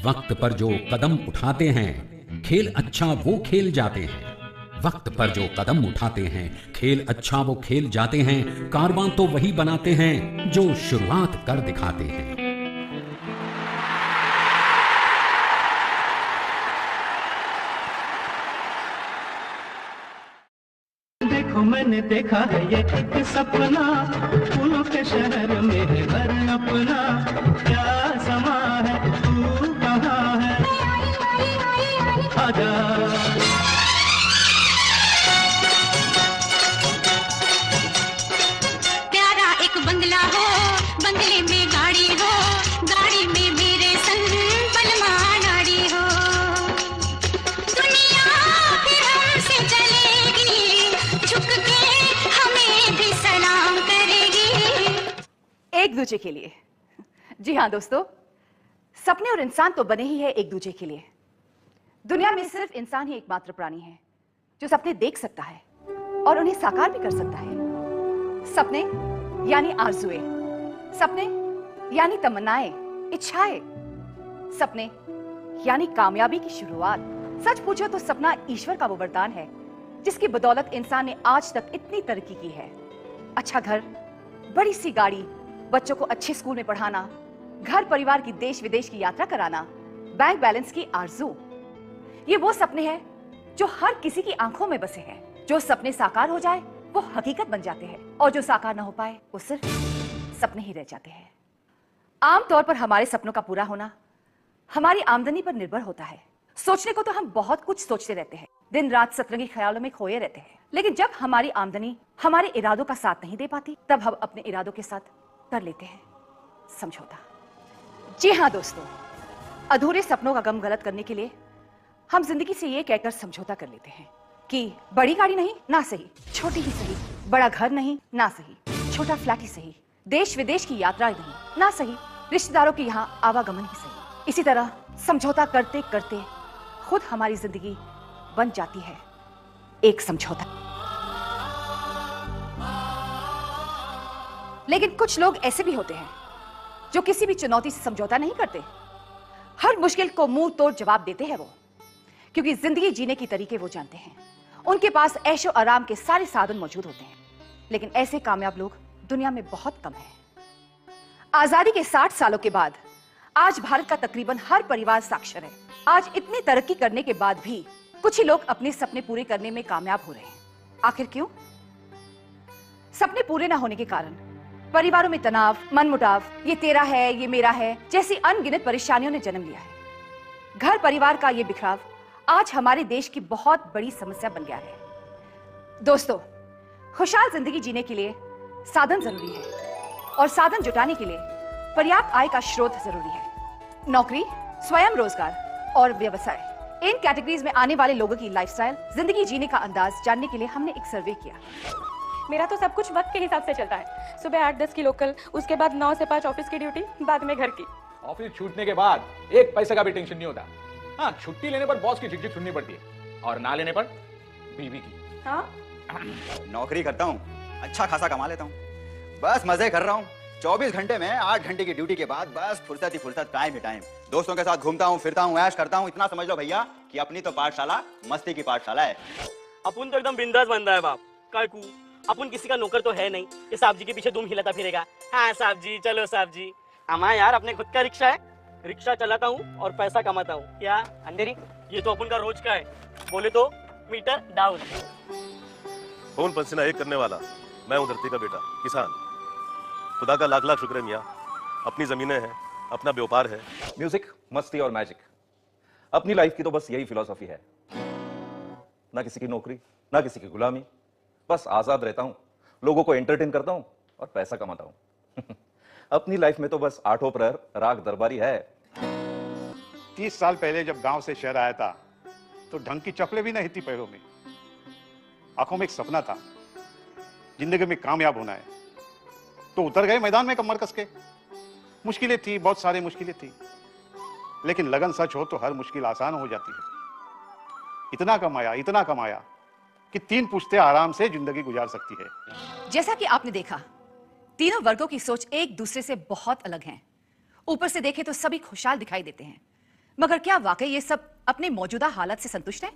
वक्त पर जो कदम उठाते हैं खेल अच्छा वो खेल जाते हैं। वक्त पर जो कदम उठाते हैं खेल अच्छा वो खेल जाते हैं। कारवां तो वही बनाते हैं जो शुरुआत कर दिखाते हैं। देखो मैंने देखा है ये एक सपना, फूलों के शहर में है घर अपना। क्या समा है तू कहाँ है, आजा। प्यारा एक बंगला हो, बंगले में गाड़ी हो, गाड़ी में मेरे संग बलमा नाड़ी हो। दुनिया फिर हमसे चलेगी, झुक के हमें भी सलाम करेगी। एक दूजे के लिए। जी हाँ दोस्तों, सपने और इंसान तो बने ही है एक दूजे के लिए। दुनिया में सिर्फ इंसान ही एकमात्र प्राणी है जो सपने देख सकता है और उन्हें साकार भी कर सकता है। सपने यानी आरज़ुएं, सपने यानी तमन्नाएं, इच्छाएं, सपने यानी कामयाबी की शुरुआत। सच पूछो तो सपना ईश्वर का वो वरदान है जिसकी बदौलत इंसान ने आज तक इतनी तरक्की की है। अच्छा घर, बड़ी सी गाड़ी, बच्चों को अच्छे स्कूल में पढ़ाना, घर परिवार की देश विदेश की यात्रा कराना, बैंक बैलेंस की आरज़ू, ये वो सपने हैं जो हर किसी की आंखों में बसे हैं। जो सपने साकार हो जाए वो हकीकत बन जाते हैं और जो साकार ना हो पाए वो सिर्फ सपने ही रह जाते हैं। आमतौर पर हमारे सपनों का पूरा होना हमारी आमदनी पर निर्भर होता है। सोचने को तो हम बहुत कुछ सोचते रहते हैं, दिन रात सतरंगी ख्यालों में खोए रहते हैं, लेकिन जब हमारी आमदनी हमारे इरादों का साथ नहीं दे पाती तब हम अपने इरादों के साथ कर लेते हैं समझौता। जी हाँ दोस्तों, अधूरे सपनों का गम गलत करने के लिए हम जिंदगी से ये कहकर समझौता कर लेते हैं कि बड़ी गाड़ी नहीं ना सही, छोटी ही सही, बड़ा घर नहीं ना सही, छोटा फ्लैट ही सही, देश विदेश की यात्रा नहीं ना सही, रिश्तेदारों के यहाँ आवागमन ही सही। इसी तरह समझौता करते करते खुद हमारी जिंदगी बन जाती है एक समझौता। लेकिन कुछ लोग ऐसे भी होते हैं जो किसी भी चुनौती से समझौता नहीं करते। हर मुश्किल को मुंह तोड़ जवाब देते हैं वो, क्योंकि जिंदगी जीने की तरीके वो जानते हैं। उनके पास ऐशो आराम के सारे साधन मौजूद होते हैं, लेकिन ऐसे कामयाब लोग दुनिया में बहुत कम हैं। आजादी के 60 सालों के बाद आज भारत का तकरीबन हर परिवार साक्षर है। आज इतनी तरक्की करने के बाद भी कुछ ही लोग अपने सपने पूरे करने में कामयाब हो रहे हैं। आखिर क्यों? सपने पूरे ना होने के कारण परिवारों में तनाव, मनमुटाव, ये तेरा है, ये मेरा है जैसी अनगिनत परेशानियों ने जन्म लिया है। घर परिवार का ये बिखराव आज हमारे देश की बहुत बड़ी समस्या बन गया है। दोस्तों, खुशहाल जिंदगी जीने के लिए साधन जरूरी है और साधन जुटाने के लिए पर्याप्त आय का स्रोत जरूरी है। नौकरी, स्वयं रोजगार और व्यवसाय, इन कैटेगरीज में आने वाले लोगों की लाइफस्टाइल, जिंदगी जीने का अंदाज जानने के लिए हमने एक सर्वे किया। मेरा तो सब कुछ वक्त के हिसाब से चलता है। सुबह 8-10 की लोकल, उसके बाद 9 से 5 ऑफिस की ड्यूटी, बाद में घर की। ऑफिस छूटने के बाद एक पैसे का भी टेंशन नहीं होता। हाँ, छुट्टी लेने पर बॉस की झिकझिक सुननी पड़ती है और ना लेने पर बीवी की। हाँ? नौकरी करता हूँ, अच्छा खासा कमा लेता हूँ, बस मजे कर रहा हूँ। 24 घंटे में 8 घंटे की ड्यूटी के बाद बस फुर्सत ही फुर्सत, टाइम ही टाइम। दोस्तों के साथ घूमता हूँ, फिरता हूँ, ऐश करता हूँ। इतना समझ लो भैया कि अपनी तो पाठशाला मस्ती की पाठशाला है। अपन तो एकदम बिंदास बंदा है बाप। काकू, अपन किसी का नौकर तो है नहीं कि साहब जी के पीछे दुम हिलाता फिरेगा। हाँ साहब जी, चलो साहब जी। हमारा यार अपने खुद का रिक्शा है, रिक्शा चलाता हूँ और पैसा कमाता हूँ। क्या अंधेरी? ये तो अपन का रोज का है, बोले तो मीटर डाउन। खून पसीना एक करने वाला मैं हूँ, धरती का बेटा, किसान। खुदा का लाख लाख शुक्र है मियाँ, अपनी जमीनें हैं, अपना व्यापार है। म्यूजिक, मस्ती और मैजिक, अपनी लाइफ की तो बस यही फिलॉसफी है। ना किसी की नौकरी, ना किसी की गुलामी, बस आजाद रहता हूं, लोगों को एंटरटेन करता हूं और पैसा कमाता हूं। अपनी लाइफ में तो बस 8 प्रहर राग दरबारी है। 30 साल पहले जब गांव से शहर आया था तो ढंग की चप्पलें भी नहीं थी पैरों में। आंखों में एक सपना था, जिंदगी में कामयाब होना है, तो उतर गए मैदान में कमर कस के। मुश्किलें थी, बहुत सारी मुश्किलें थी, लेकिन लगन सच हो तो हर मुश्किल आसान हो जाती है। इतना कमाया कि 3 पुश्तें आराम से जिंदगी गुजार सकती है। जैसा कि आपने देखा, तीनों वर्गों की सोच एक दूसरे से बहुत अलग है। ऊपर से देखें तो सभी खुशहाल दिखाई देते हैं, मगर क्या वाकई ये सब अपने मौजूदा हालत से संतुष्ट है?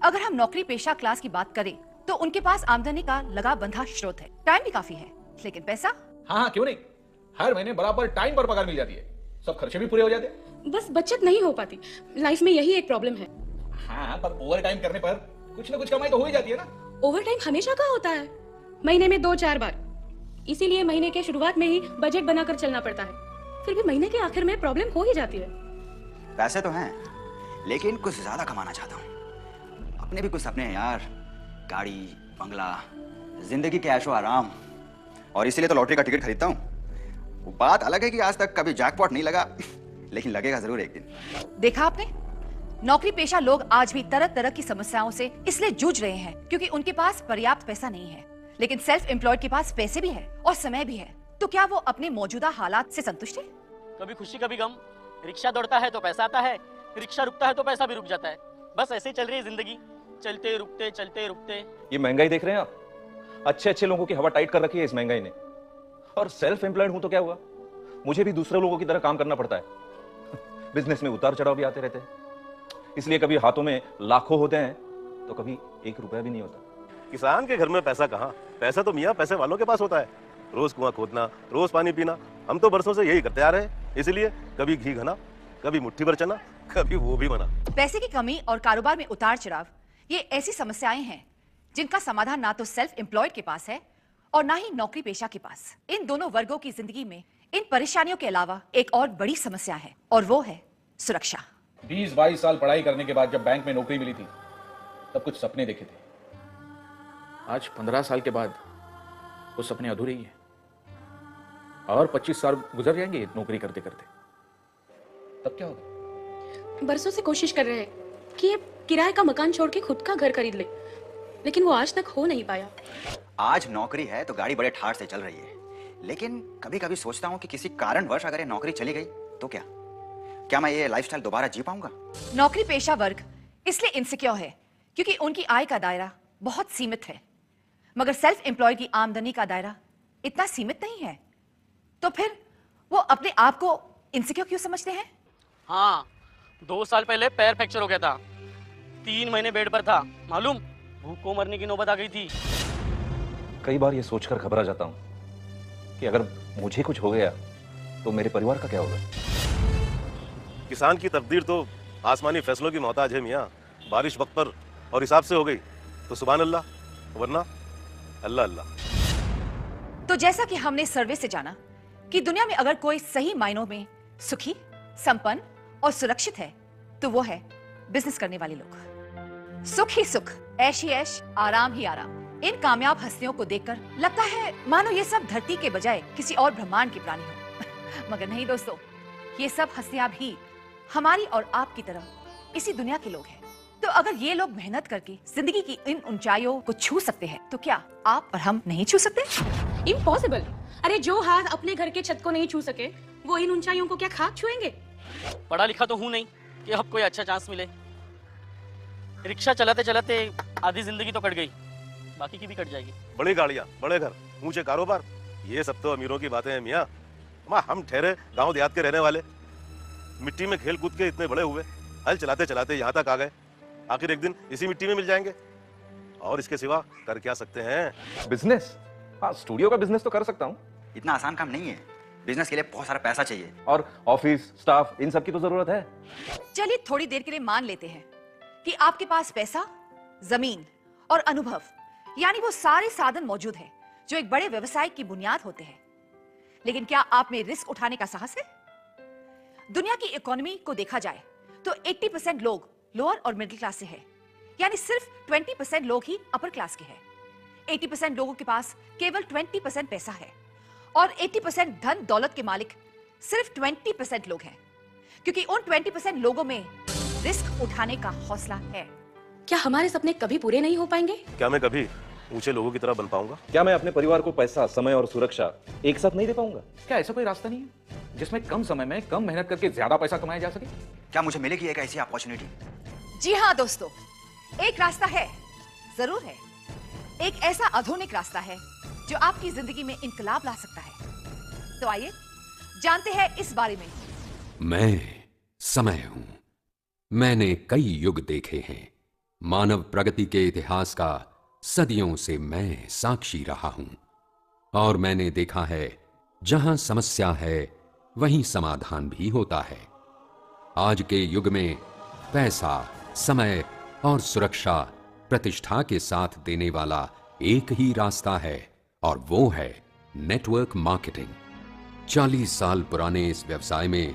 अगर हम नौकरी पेशा क्लास की बात करें तो उनके पास आमदनी का लगा बंधा स्रोत है, टाइम भी काफी है, लेकिन पैसा? हाँ क्यों नहीं, हर महीने बराबर टाइम पर पगार मिल जाती है, सब खर्चे भी पूरे हो जाते हैं। बस बचत नहीं हो पाती, लाइफ में यही एक प्रॉब्लम है। हाँ पर ओवर टाइम करने पर कुछ ना कुछ कमाई तो हो ही जाती है ना। ओवर टाइम हमेशा कहाँ होता है, महीने में 2-4 बार। इसीलिए महीने के शुरुआत में ही बजट बनाकर चलना पड़ता है, फिर भी महीने के आखिर में प्रॉब्लम हो ही जाती है। पैसे तो हैं, लेकिन कुछ ज्यादा कमाना चाहता हूँ। अपने भी कुछ सपने हैं यार, गाड़ी, बंगला, जिंदगी के ऐशो आराम, और इसीलिए तो लॉटरी का टिकट खरीदता हूँ। वो बात अलग है कि आज तक कभी जैकपॉट नहीं लगा, लेकिन लगेगा जरूर एक दिन। देखा आपने, नौकरी पेशा लोग आज भी तरह तरह की समस्याओं से इसलिए जूझ रहे हैं क्योंकि उनके पास पर्याप्त पैसा नहीं है, लेकिन सेल्फ एम्प्लॉयड के पास पैसे भी है और समय भी है। तो क्या वो अपने मौजूदा हालात से संतुष्ट है? कभी खुशी कभी गम, रिक्शा दौड़ता है तो पैसा आता है, रिक्शा रुकता है तो पैसा भी रुक जाता है। बस ऐसे ही चल रही है जिंदगी, चलते रुकते चलते रुकते। ये महंगाई देख रहे हैं आप? अच्छे अच्छे लोगों की हवा टाइट कर रखी है इस महंगाई ने। और सेल्फ एम्प्लॉयड हूं तो क्या हुआ, मुझे भी दूसरे लोगों की तरह काम करना पड़ता है। बिजनेस में उतार चढ़ाव भी आते रहते हैं, इसलिए कभी हाथों में लाखों होते हैं तो कभी 1 रुपया भी नहीं होता। किसान के घर में पैसा कहाँ, पैसा तो मियाँ पैसे वालों के पास होता है। रोज कुआं खोदना, रोज पानी पीना, हम तो बरसों से यही करते आ रहे हैं। इसलिए कभी घी घना, कभी मुट्ठी भर चना, कभी वो भी बना। पैसे की कमी और कारोबार में उतार चढ़ाव, ये ऐसी समस्याएं हैं जिनका समाधान ना तो सेल्फ एम्प्लॉयड के पास है और ना ही नौकरी पेशा के पास। इन दोनों वर्गों की जिंदगी में इन परेशानियों के अलावा एक और बड़ी समस्या है, और वो है सुरक्षा। 20-22 साल पढ़ाई करने के बाद जब बैंक में नौकरी मिली थी तब कुछ सपने देखे थे। आज 15 साल के बाद वो सपने अधूरे ही हैं, और 25 साल गुजर जाएंगे नौकरी करते करते, तब क्या होगा? बरसों से कोशिश कर रहे हैं कि ये किराए का मकान छोड़ के खुद का घर खरीद ले, लेकिन वो आज तक हो नहीं पाया। आज नौकरी है तो गाड़ी बड़े ठाठ से चल रही है, लेकिन कभी कभी सोचता हूँ कि किसी कारणवश अगर ये नौकरी चली गई तो क्या मैं ये लाइफस्टाइल दोबारा जी पाऊंगा? नौकरी पेशा वर्ग इसलिए इनसिक्योर है क्योंकि उनकी आय का दायरा बहुत सीमित है, मगर सेल्फ एम्प्लॉयड की आमदनी का दायरा इतना सीमित नहीं है। तो फिर वो अपने आप को इनसिक्योर क्यों समझते हैं? हाँ, 2 साल पहले पैर फ्रैक्चर हो गया था, 3 महीने बेड पर था, मालूम भूख को मरने की नौबत आ गई थी। कई बार ये सोचकर घबरा जाता हूं कि अगर मुझे कुछ हो गया तो मेरे परिवार का क्या होगा। किसान की तकदीर तो आसमानी फैसलों की मोहताज है मियाँ। बारिश वक्त पर और हिसाब से हो गई तो सुभान अल्लाह, वरना अल्लाह अल्लाह। तो जैसा कि हमने सर्वे से जाना कि दुनिया में अगर कोई सही मायनों में सुखी, संपन्न और सुरक्षित है तो वो है बिजनेस करने वाले लोग। सुख ही सुख, ऐश ही ऐश, आराम ही आराम। इन कामयाब हस्तियों को देखकर लगता है मानो ये सब धरती के बजाय किसी और ब्रह्मांड के प्राणी हो। मगर नहीं दोस्तों, ये सब हस्तियां भी हमारी और आपकी तरह इसी दुनिया के लोग हैं। तो अगर ये लोग मेहनत करके जिंदगी की इन ऊंचाइयों को छू सकते हैं तो क्या आप और हम नहीं छू सकते? इम्पॉसिबल। अरे जो हाथ अपने घर के छत को नहीं छू सके वो इन ऊंचाइयों को क्या खाक छुएंगे? पढ़ा लिखा तो हूँ नहीं कि अब कोई अच्छा चांस मिले। रिक्शा चलाते चलाते आधी जिंदगी तो कट गई, बाकी की भी कट जाएगी। बड़ी गाड़ियाँ, बड़े घर, ऊंचे कारोबार, ये सब तो अमीरों की बातें हैं मियाँ। हम ठहरे गांव देहात के रहने वाले, मिट्टी में खेल कूद के इतने बड़े हुए, हल चलाते चलाते यहाँ तक आ गए, आखिर एक दिन इसी मिट्टी में मिल जाएंगे। और इसके सिवा कर क्या सकते हैं? बिजनेस? हाँ, स्टूडियो का बिजनेस तो कर सकता हूँ। इतना आसान काम नहीं है, बिजनेस के लिए बहुत सारा पैसा चाहिए, और ऑफिस स्टाफ इन सब की तो जरूरत है। चलिए थोड़ी देर के लिए मान लेते हैं कि आपके पास पैसा, जमीन और अनुभव, यानी वो सारे साधन मौजूद हैं जो एक बड़े व्यवसाय की बुनियाद होते हैं। लेकिन क्या आप में रिस्क उठाने का साहस है? दुनिया की इकोनॉमी को देखा जाए तो 80% लोग लोअर और मिडिल क्लास से है, यानी सिर्फ 20% लोग ही अपर क्लास के हैं। 80% लोगों के पास केवल 20% पैसा है और 80% धन दौलत के मालिक सिर्फ 20% लोग हैं, क्योंकि उन 20% लोगों में रिस्क उठाने का हौसला है। क्या हमारे सपने कभी पूरे नहीं हो पाएंगे? क्या मैं कभी ऊंचे लोगों की तरह बन पाऊंगा? क्या मैं अपने परिवार को पैसा, समय और सुरक्षा एक साथ नहीं दे पाऊंगा? क्या ऐसा कोई रास्ता नहीं है जिसमें कम समय में कम मेहनत करके ज्यादा पैसा कमाया जा सके? क्या मुझे मिलेगी एक ऐसी अपॉर्चुनिटी? जी हाँ दोस्तों, एक रास्ता है, जरूर है। एक ऐसा आधुनिक रास्ता है जो आपकी जिंदगी में इनकलाब ला सकता है। तो आइए जानते हैं इस बारे में। मैं समय हूं, मैंने कई युग देखे हैं। मानव प्रगति के इतिहास का सदियों से मैं साक्षी रहा हूं। और मैंने देखा है, जहां समस्या है वहीं समाधान भी होता है। आज के युग में पैसा, समय और सुरक्षा प्रतिष्ठा के साथ देने वाला एक ही रास्ता है, और वो है नेटवर्क मार्केटिंग। 40 साल पुराने इस व्यवसाय में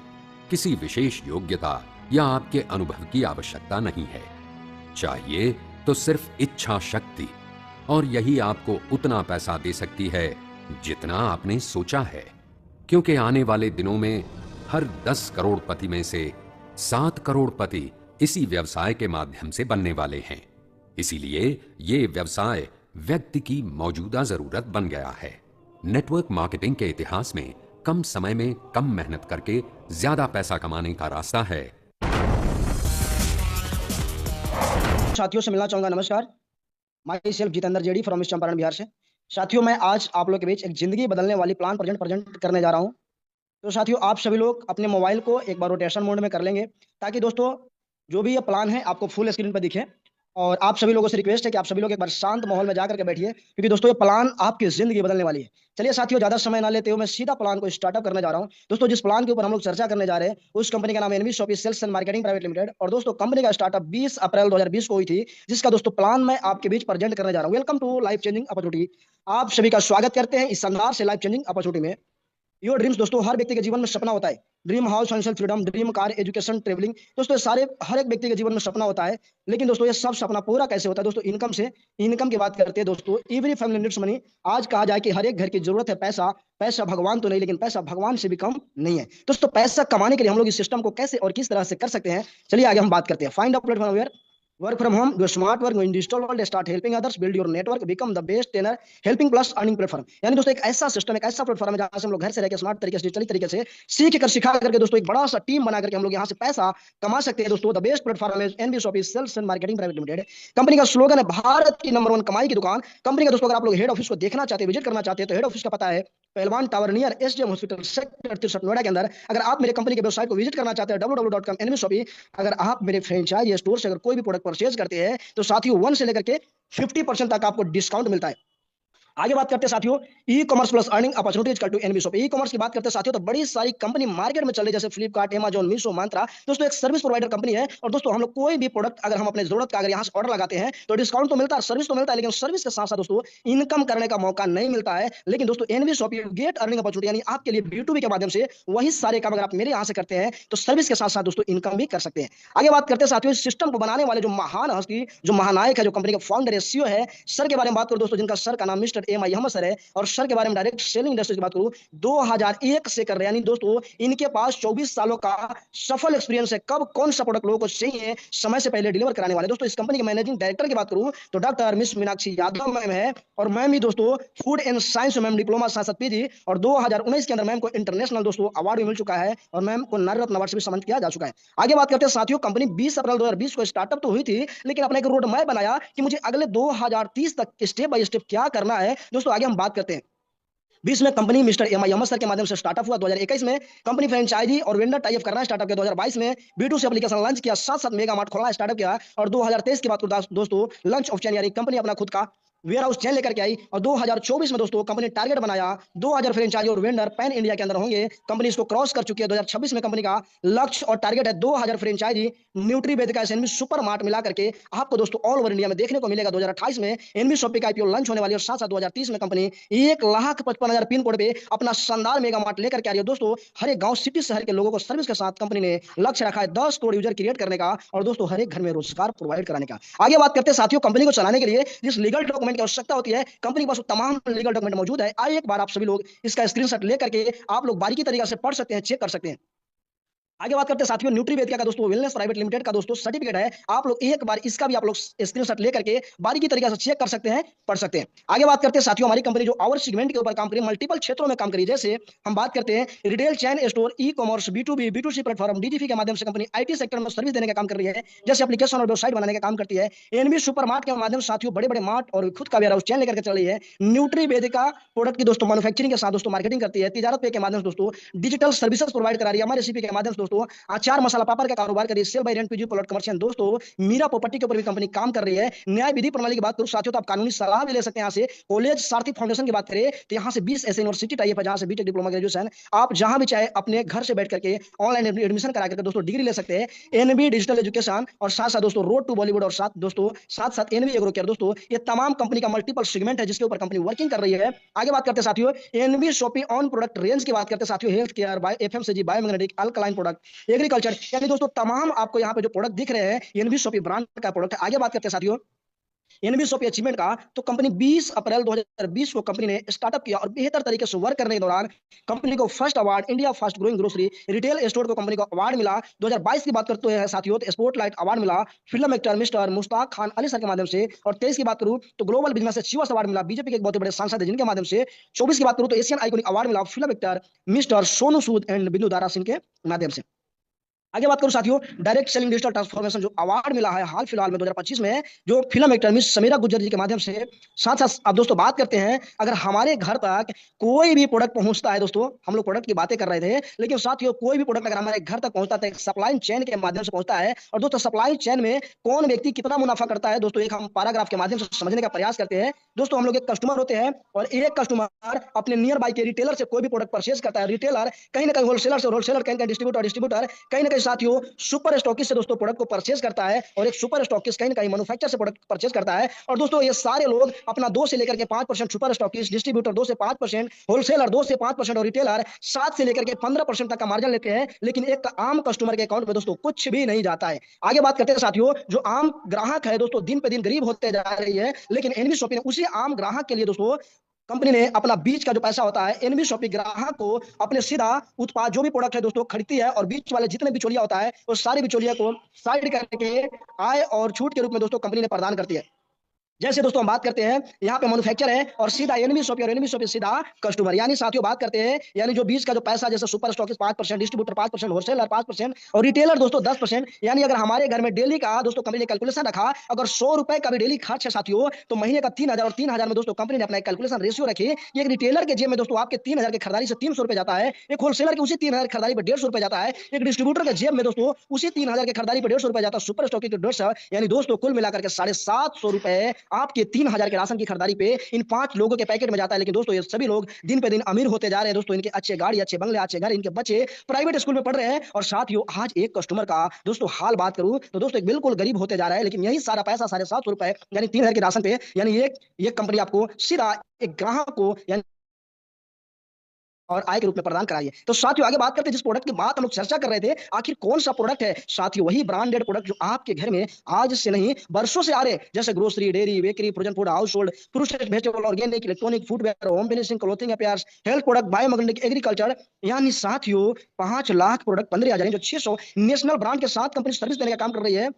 किसी विशेष योग्यता या आपके अनुभव की आवश्यकता नहीं है। चाहिए तो सिर्फ इच्छा शक्ति, और यही आपको उतना पैसा दे सकती है जितना आपने सोचा है। क्योंकि आने वाले दिनों में हर 10 करोड़पति में से 7 करोड़पति इसी व्यवसाय के माध्यम से बनने वाले हैं। इसीलिए ये व्यवसाय व्यक्ति की मौजूदा जरूरत बन गया है। नेटवर्क मार्केटिंग के इतिहास में कम समय में कम मेहनत करके ज्यादा पैसा कमाने का रास्ता है। साथियों से मिलना चाहूंगा। नमस्कार, my self Jitendra JD from east Champaran Bihar से। साथियों, मैं आज आप लोग के बीच एक जिंदगी बदलने वाली प्लान प्रेजेंट करने जा रहा हूं। तो साथियों, आप सभी लोग अपने मोबाइल को एक बार रोटेशन मोड में कर लेंगे, ताकि दोस्तों जो भी ये प्लान है आपको फुल स्क्रीन पर दिखे। और आप सभी लोगों से रिक्वेस्ट है कि आप सभी लोग एक बार शांत माहौल में जाकर के बैठिए, क्योंकि दोस्तों ये प्लान आपकी जिंदगी बदलने वाली है। चलिए साथियों, ज्यादा समय ना लेते हुए मैं सीधा प्लान को स्टार्टअप करने जा रहा हूं। दोस्तों, जिस प्लान के ऊपर हम लोग चर्चा करने जा रहे हैं उस कंपनी का नाम है NV shoppy sales and marketing private limited. और दोस्तों, कंपनी का स्टार्टअप 20 अप्रैल 2020 को हुई थी, जिसका दोस्तों प्लान मैं आपके बीच प्रेजेंट करने जा रहा हूं। Welcome to life changing opportunity. आप सभी का स्वागत करते हैं इस शानदार से लाइफ चेंजिंग अपॉर्चुनिटी में। योर ड्रीम्स दोस्तों, हर व्यक्ति के जीवन में सपना होता है। Dream house, financial freedom, dream car, education, travelling, दोस्तों ये सारे हर एक व्यक्ति के जीवन में सपना होता है। लेकिन दोस्तों ये सब सपना पूरा कैसे होता है? दोस्तों इनकम से। इनकम की बात करते हैं दोस्तों। Every family needs money. आज कहा जाए कि हर एक घर की जरूरत है पैसा। पैसा भगवान तो नहीं, लेकिन पैसा भगवान से भी कम नहीं है। दोस्तों पैसा कमाने के लिए हम लोग इस सिस्टम को कैसे और किस तरह से कर सकते हैं, चलिए आगे हम बात करते हैं। Find a platform where work from home, do smart work, go in digital world, start helping others, build your network, become the best trainer, helping plus earning platform। यानी दोस्तों एक ऐसा सिस्टम, एक ऐसा प्लेटफॉर्म है जहां से हम लोग घर से रहकर स्मार्ट तरीके से, डिजिटली तरीके से सीख कर सिखा करके दोस्तों एक बड़ा सा टीम बना करके हम लोग यहां से पैसा कमा सकते हैं। दोस्तों द बेस्ट प्लेटफॉर्म है NB shoppy sales and marketing private limited. Company का स्लोगन है भारत की नंबर 1 कमाई की दुकान। कंपनी का दोस्तों अगर आप लोग हेड ऑफिस को देखना चाहते हैं, विजिट करना चाहते हैं, तो हेड ऑफिस का पता है पहलवान tower near SDM hospital sector 63 Noida के अंदर। अगर आप मेरे कंपनी के वेबसाइट को विजिट करना चाहते हैं www.nbshopee, अगर आप मेरे फ्रेंचाइज स्टोर से अगर कोई भी प्रोडक्ट परचेज करते हैं तो साथियों 1 से लेकर के 50% तक आपको डिस्काउंट मिलता है। आगे बात करते हैं साथियों, e commerce plus earning opportunity equal to NB shoppy. E commerce की बात करते हैं साथियों, तो बड़ी सारी कंपनी मार्केट में चल रही है, जैसे फ्लिपकार्ट, अमेजॉन, मीशो, मंत्रा। दोस्तों एक सर्विस प्रोवाइडर कंपनी है। और दोस्तों हम लोग कोई भी प्रोडक्ट अगर हम अपने जरूरत का अगर यहाँ से ऑर्डर लगाते हैं तो डिस्काउंट तो मिलता है, सर्विस तो मिलता है, लेकिन सर्विस के साथ साथ दोस्तों इनकम करने का मौका नहीं मिलता है। लेकिन दोस्तों NB shoppy get earning opportunity, यानी आपके लिए B2B के माध्यम से वही सारे काम अगर आप मेरे यहाँ से करते हैं तो सर्विस के साथ साथ दोस्तों इनकम भी कर सकते हैं। आगे बात करते हैं साथियों, इस सिस्टम को बनाने वाले जो महान हस्ती, जो महानायक है, जो कंपनी का फाउंडर है, CEO है, सर के बारे में बात करूं दोस्तों, जिनका सर का नाम मिस्टर एम आई अहमद सर है। और सर के बारे में डायरेक्ट सेलिंग इंडस्ट्री की बात करूं 2001 से कर रहे हैं, यानी दोस्तों इनके पास 24 सालों का सफल एक्सपीरियंस है। कब कौन सा प्रोडक्ट लोगों को चाहिए समय से पहले डिलीवर कराने वाले। दोस्तों इस कंपनी के मैनेजिंग डायरेक्टर की बात करूं तो doctor miss Meenakshi Yadav ma'am है। और मैम ही दोस्तों food and science ma'am diploma साथ पीजी। और 2019 के अंदर मैम को इंटरनेशनल दोस्तों अवार्ड भी मिल चुका है, और मैम को नारी रत्न अवार्ड से भी सम्मानित किया जा चुका है। आगे बात करते हैं साथियों, कंपनी 20 अप्रैल 2020 को स्टार्टअप तो हुई थी, लेकिन अपने एक रोड मैप बनाया कि मुझे अगले 2030 तक स्टेप बाय स्टेप क्या करना है। दोस्तों आगे हम बात करते हैं। 20 में कंपनी मिस्टर एम आई अहमद सर के माध्यम से स्टार्टअप हुआ। 2021 में कंपनी फ्रेंचाइजी और वेंडर टाइप करना स्टार्टअप किया। 2022 में B2C एप्लीकेशन लॉन्च किया, साथ मेगा मार्ट खोलना स्टार्टअप किया। और 2023 की बात करूं दोस्तों, लॉन्च ऑफ चेन, यानी कंपनी अपना खुद का वेयर हाउस चेन लेकर के आई। और 2024 में दोस्तों कंपनी टारगेट बनाया 2000 फ्रेंचाइजी और वेंडर पैन इंडिया के अंदर होंगे। कंपनी इसको क्रॉस कर चुकी है। 2026 में कंपनी का लक्ष्य और टारगेट है 2000 फ्रेंचाइजी, न्यूट्रीवेदिका, एनबी सुपर मार्ट मिला करके आपको दोस्तों ऑल ओवर इंडिया में देखने को मिलेगा। 2028 में एनबी शॉपी का IPO लॉन्च होने वाली है। और साथ साथ 2030 में कंपनी 1,55,000 पिन कोड पे अपना शानदार मेगा मार्ट लेकर के आ रही है। दोस्तों हर एक गांव, सिटी, शहर के लोगों को सर्विस के साथ कंपनी ने लक्ष्य रखा है 10 करोड़ यूजर क्रिएट करने का, और दोस्तों हर एक घर में रोजगार प्रोवाइड कराने का। आगे बात करते हैं साथियों, कंपनी को चलाने के लिए जिस लीगल डॉक्यूमेंट की आवश्यकता होती है, कंपनी के पास तमाम लीगल डॉक्यूमेंट मौजूद है। आइए एक बार आप सभी लोग इसका स्क्रीनशॉट लेकर के आप लोग बारीकी तरीके से पढ़ सकते हैं, चेक कर सकते हैं। आगे बात करते हैं साथियों, न्यूट्रीवेदिका का दोस्तों वेलनेस प्राइवेट लिमिटेड का दोस्तों सर्टिफिकेट है। आप लोग एक बार इसका भी आप लोग स्क्रीनशॉट लेकर के बारीकी तरीके से चेक कर सकते हैं, पढ़ सकते हैं। आगे बात करते हैं साथियों, हमारी कंपनी जो आवर सेगमेंट के ऊपर काम करी, मल्टीपल क्षेत्रों में काम करी, जैसे हम बात करते हैं retail chain store, e-commerce, B2B, B2C platform, DTP के माध्यम से कंपनी IT सेक्टर में सर्विस देने का काम कर रही है, जैसे एप्लीकेशन और वेबसाइट बनाने का काम करती है। एनबी सुपर मार्ट के माध्यम से साथियों बड़े बड़े मार्ट और खुद का वेयर हाउस चैन लेकर के चल रही है। न्यूट्रीवेदिका प्रोडक्ट की दोस्तों मैन्युफैक्चरिंग के साथ दोस्तों मार्केटिंग करती है। तिजारत पे के माध्यम से दोस्तों डिजिटल सर्विसेज प्रोवाइड करा रही है। हमारे CP के माध्यम से दोस्तों अचार मसाला पापड़ का कारोबार कर रही है, sale buy rent PG plot commercial दोस्तों मीरा प्रॉपर्टी के ऊपर भी कंपनी काम कर रही है। न्याय विधि प्रणाली की बात करूं साथियों तो आप कानूनी सलाह भी ले सकते हैं यहाँ से। कॉलेज सारथी फाउंडेशन की बात करें तो यहाँ से 20 ऐसे यूनिवर्सिटी टाइप है जहाँ से बीटेक डिप्लोमा ग्रेजुएशन आप जहां भी चाहे अपने घर से बैठ करके ऑनलाइन एडमिशन करा करके दोस्तों डिग्री ले सकते हैं। एनबी डिजिटल एजुकेशन और साथ साथ दोस्तों रोड टू बॉलीवुड और साथ साथ एनबी एग्रो केयर दोस्तों ये तमाम कंपनी का मल्टीपल सेगमेंट है जिसके ऊपर कंपनी वर्किंग कर रही है। आगे बात करते हैं साथियों NB shoppy on product range की बात करते हैं साथियों health care by FMCG biomagnetic alkaline product agriculture यानी दोस्तों तमाम आपको यहाँ पे जो प्रोडक्ट दिख रहे हैं एनबी शॉपी ब्रांड का प्रोडक्ट है। आगे बात करते हैं साथियों एनबी शॉपी अचीवमेंट का तो कंपनी 20 अप्रैल 2020 को कंपनी ने स्टार्टअप किया और बेहतर तरीके से वर्क करने के दौरान कंपनी को first award India fast growing grocery retail store को कंपनी को अवार्ड मिला। 2022 की बात करते हैं साथियों तो स्पॉटलाइट अवार्ड मिला film actor mister Mushtaq Khan Ali sir के माध्यम से। और 23 की बात करूं तो ग्लोबल बिजनेस अचीवर्स अवार्ड मिला बीजेपी के एक बहुत बड़े सांसद है जिनके माध्यम से। 24 की बात करूं तो एशियन आइकॉनिक अवार्ड मिला film actor mister Sonu Sood and बिंदु दारा सिंह के माध्यम से। आगे बात करूं साथियों डायरेक्ट सेलिंग डिजिटल ट्रांसफॉर्मेशन जो अवार्ड मिला है हाल फिलहाल में 2025 में जो film actor miss Sameera Gujjar ji के माध्यम से। साथ साथ अब दोस्तों बात करते हैं अगर हमारे घर तक कोई भी प्रोडक्ट पहुंचता है दोस्तों हम लोग प्रोडक्ट की बातें कर रहे थे लेकिन साथियों कोई भी प्रोडक्ट अगर हमारे घर तक पहुंचता है सप्लाई चेन के माध्यम से पहुंचता है। और दोस्तों सप्लाई चेन में कौन व्यक्ति कितना मुनाफा करता है दोस्तों एक हम पैराग्राफ के माध्यम से समझने का प्रयास करते हैं। दोस्तों हम लोग एक कस्टमर होते हैं और एक कस्टमर अपने नियर बाई के रिटेलर से कोई भी प्रोडक्ट परचेज करता है। रिटेलर कहीं ना कहीं होलसेलर से होलसेलर कहीं कहीं डिस्ट्रीब्यूटर कहीं ना कहीं साथियों सुपर स्टॉकिस्ट से दोस्तों प्रोडक्ट को परचेज करता है और एक सुपर स्टॉकिस्ट कहीं ना कहीं मैन्युफैक्चर से प्रोडक्ट परचेज करता है। और दोस्तों ये सारे लोग अपना 2 से लेकर के 5% सुपर स्टॉकिस्ट डिस्ट्रीब्यूटर 2 से 5% होलसेलर 2 से 5% और रिटेलर 7 से लेकर के 15% तक का मार्जिन लेते हैं लेकिन एक आम कस्टमर के अकाउंट में दोस्तों कुछ भी नहीं जाता है। आगे बात करते हैं साथियों जो आम ग्राहक है दोस्तों दिन पे दिन गरीब होते जा रही है लेकिन एनबी शॉपी ने उसी आम ग्राहक के लिए दोस्तों कंपनी ने अपना बीच का जो पैसा होता है एनबी शॉपी ग्राहक को अपने सीधा उत्पाद जो भी प्रोडक्ट है दोस्तों खरीदती है और बीच वाले जितने बिचौलिया होता है वो सारे बिचौलिया को साइड करके आय और छूट के रूप में दोस्तों कंपनी ने प्रदान करती है। जैसे दोस्तों हम बात करते हैं यहाँ पे मैन्युफैक्चर है और सीधा एनबी शॉपी और एनबी शॉपी सीधा कस्टमर यानी साथियों बात करते हैं यानी जो बीच का जो पैसा जैसे सुपर स्टॉकिस्ट 5% डिस्ट्रीब्यूटर 5% होलसेलर 5% और रिटेलर दोस्तों 10%। यानी अगर हमारे घर में डेली का दोस्तों कंपनी ने कैलकुलेशन रखा अगर 100 रुपए का भी डेली खर्च है साथियों तो महीने का 3000 और 3000 में दोस्तों कंपनी ने अपना कैलकुलेशन रेशियो रखी कि एक रिटेलर के जेब में दोस्तों आपके 3000 की खरीदारी से 300 रुपए जाता है एक होलसेलर की उसी 3000 खरीदारी पर 150 रुपए जाता है एक डिस्ट्रीब्यूटर के जेब में दोस्तों उसी 3000 की खरीदारी पर 150 रुपए जाता है सुपर स्टॉकिस्ट 150 यानी दोस्तों कुल मिलाकर के 750 रुपए आपके 3000 के राशन की खरीदारी पे इन 5 लोगों के पैकेट में जाता है। लेकिन दोस्तों ये सभी लोग दिन पे दिन अमीर होते जा रहे हैं दोस्तों इनके अच्छे गाड़ी अच्छे बंगले अच्छे घर इनके बच्चे प्राइवेट स्कूल में पढ़ रहे हैं। और साथियों आज एक कस्टमर का दोस्तों हाल बात करूं तो दोस्तों एक बिल्कुल गरीब होते जा रहा है लेकिन यही सारा पैसा 750 रुपए यानी 3000 के राशन पे यानी एक कंपनी आपको सीधा एक ग्राहक को यानी और आय के रूप में प्रदान कराइए। तो साथियों आगे बात करते हैं जिस प्रोडक्ट की बात हम लोग चर्चा कर रहे थे आखिर कौन सा प्रोडक्ट है साथियों वही ब्रांडेड प्रोडक्ट जो आपके घर में आज से नहीं वर्षों से आ रहे जैसे grocery dairy bakery frozen food house hold fruits vegetable organic electronic footwear home finishing clothing affairs health product biomagnetic agriculture यानी साथियों 5 लाख प्रोडक्ट 15,000 जो 600 नेशनल ब्रांड के साथ कंपनी सर्विस देने का काम कर रही है।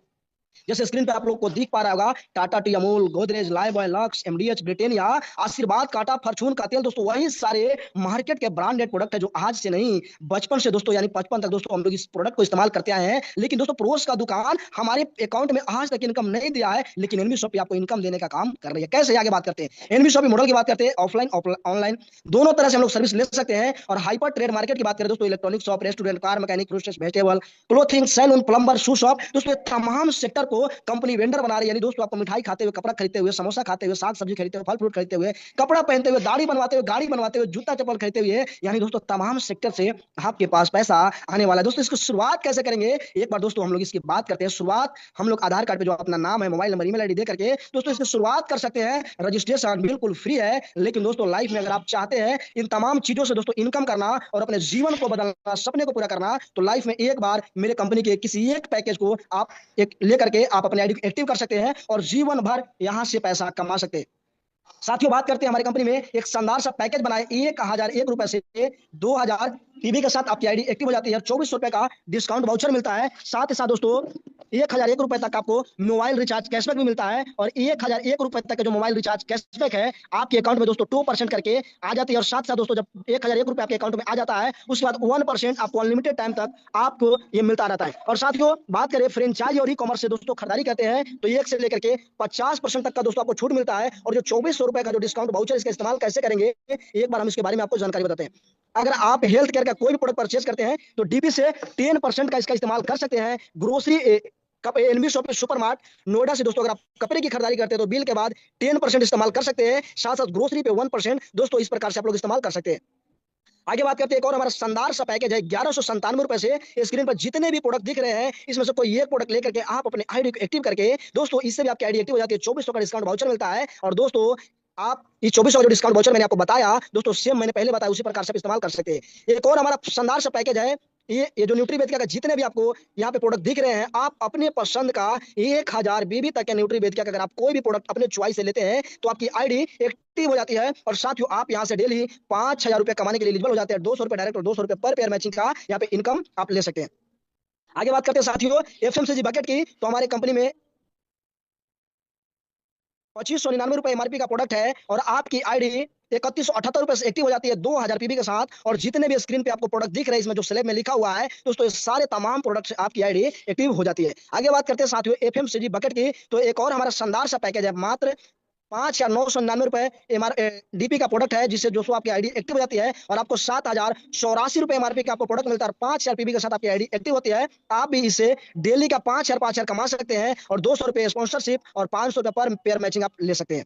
जैसे स्क्रीन पे आप लोग को दिख पा रहा होगा Tata tea Amul Godrej Lifebuoy Lux MDH Britannia Aashirvaad काटा फॉर्चून का तेल दोस्तों वही सारे मार्केट के ब्रांडेड प्रोडक्ट है जो आज से नहीं बचपन से दोस्तों यानी 55 तक दोस्तों हम लोग इस प्रोडक्ट को इस्तेमाल करते आए हैं। लेकिन दोस्तों पड़ोस का दुकान हमारे अकाउंट में आज तक इनकम नहीं दिया है लेकिन एनबी शॉपी आपको इनकम देने का काम कर रही है। कैसे आगे बात करते हैं एनबी शॉपी मॉडल की बात करते हैं ऑफलाइन ऑनलाइन दोनों तरह से हम लोग सर्विस ले सकते हैं। और हाइपर ट्रेड मार्केट की बात करें दोस्तों electronic shop restaurant car mechanic fruits vegetable clothing salon plumber shoe shop दोस्तों तमाम सेक्टर को कंपनी वेंडर बना रही है। यानी दोस्तों आपको मिठाई खाते हुए कपड़ा खरीदते हुए समोसा खाते हुए साग सब्जी खरीदते हुए फल फ्रूट खरीदते हुए कपड़ा पहनते हुए दाढ़ी बनवाते हुए गाड़ी बनवाते हुए जूता चप्पल खरीदते हुए यानी दोस्तों तमाम सेक्टर से आपके पास पैसा आने वाला है। दोस्तों इसको शुरुआत कैसे करेंगे एक बार दोस्तों हम लोग इसकी बात करते हैं। शुरुआत हम लोग आधार कार्ड पे जो अपना नाम है मोबाइल नंबर ईमेल आईडी दे करके दोस्तों इसकी शुरुआत कर सकते हैं। रजिस्ट्रेशन बिल्कुल फ्री है लेकिन दोस्तों लाइफ में अगर आप चाहते हैं इन तमाम चीजों से दोस्तों इनकम करना और अपने जीवन को बदलना सपने को पूरा करना तो लाइफ में एक बार मेरे कंपनी के किसी एक पैकेज को आप एक लेकर के आप अपने आईडी को एक्टिव कर सकते हैं और जीवन भर यहां से पैसा कमा सकते हैं। साथियों बात करते हैं हमारी कंपनी में एक शानदार सा पैकेज बनाए 1001 रुपए से 2000 पीबी के साथ आपकी आईडी एक्टिव हो जाती है। 2400 रुपए का डिस्काउंट वाउचर मिलता है। साथ ही साथ दोस्तों 1001 रुपए तक आपको मोबाइल रिचार्ज कैशबैक भी मिलता है और 1001 रुपए तक का जो मोबाइल रिचार्ज कैशबैक है आपके अकाउंट में दोस्तों 2% करके आ जाती है। और साथ साथ दोस्तों जब 1001 रुपए आपके अकाउंट में आ जाता है उसके बाद 1% आपको अनलिमिटेड टाइम तक आपको ये मिलता रहता है। और साथियों बात करें फ्रेंचाइजी और ई कॉमर्स से दोस्तों खरीदारी करते हैं तो 1 से लेकर के 50% तक का दोस्तों आपको छूट मिलता है। और जो 2400 रुपए का जो डिस्काउंट वाउचर इसका इस्तेमाल कैसे करेंगे एक बार हम इसके बारे में आपको जानकारी बताते हैं। अगर आप हेल्थ केयर का कोई भी प्रोडक्ट परचेज करते हैं तो डीपी से 10% का इसका इस्तेमाल कर सकते हैं। Grocery NB shop super mart Noida से दोस्तों अगर आप कपड़े की खरीदारी करते हैं तो बिल के बाद 10% इस्तेमाल कर सकते हैं। साथ साथ ग्रोसरी पे 1% दोस्तों इस प्रकार से आप लोग इस्तेमाल कर सकते हैं। आगे बात करते हैं एक और हमारा शानदार सा पैकेज है 1197 रुपए से। स्क्रीन पर जितने भी प्रोडक्ट दिख रहे हैं इसमें से कोई एक प्रोडक्ट लेकर के आप अपने आईडी को एक्टिव करके दोस्तों इससे भी आपकी आईडी एक्टिव हो जाती है। 2400 का डिस्काउंट वाउचर मिलता है। और दोस्तों आप इस 2400 का जो डिस्काउंट वाउचर मैंने आपको बताया दोस्तों सेम मैंने पहले बताया उसी प्रकार से आप इस्तेमाल कर सकते हैं। एक और हमारा शानदार सा पैकेज है ये जो न्यूट्रीवेदिका का जितने भी आपको यहाँ पे प्रोडक्ट दिख रहे हैं आप अपने पसंद का 1000 बीबी तक के न्यूट्रीवेदिका का अगर आप कोई भी प्रोडक्ट अपने चॉइस से लेते हैं तो आपकी आईडी एक्टिव हो जाती है। और साथ ही आप यहाँ से डेली 5000 रुपए कमाने के लिए एलिजिबल हो जाते हैं। 200 रुपए डायरेक्ट और 200 रुपए पर पेयर मैचिंग का यहाँ पे इनकम आप ले सकते हैं। आगे बात करते हैं साथियों एफएमसीजी बकेट की। तो हमारे कंपनी में 2599 रुपए एमआरपी का प्रोडक्ट है और आपकी आईडी 3178 रुपए से एक्टिव हो जाती है 2000 पीबी के साथ। और जितने भी स्क्रीन पे आपको प्रोडक्ट दिख रहे हैं इसमें जो स्लैब में लिखा हुआ है दोस्तों ये सारे तमाम प्रोडक्ट्स आपकी आईडी एक्टिव हो जाती है। आगे बात करते हैं साथियों एफएमसीजी बकेट की। तो एक और हमारा शानदार सा पैकेज है मात्र 5999 रुपए डीपी का प्रोडक्ट है जिससे दोस्तों आपकी आईडी एक्टिव हो जाती है और आपको 7084 रुपए एमआरपी का आपको प्रोडक्ट मिलता है। 5000 पीबी के साथ आपकी आईडी एक्टिव होती है। आप भी इससे डेली का 5000 कमा सकते हैं और 200 रुपए स्पॉन्सरशिप और 500 रुपए पर पेयर मैचिंग आप ले सकते हैं।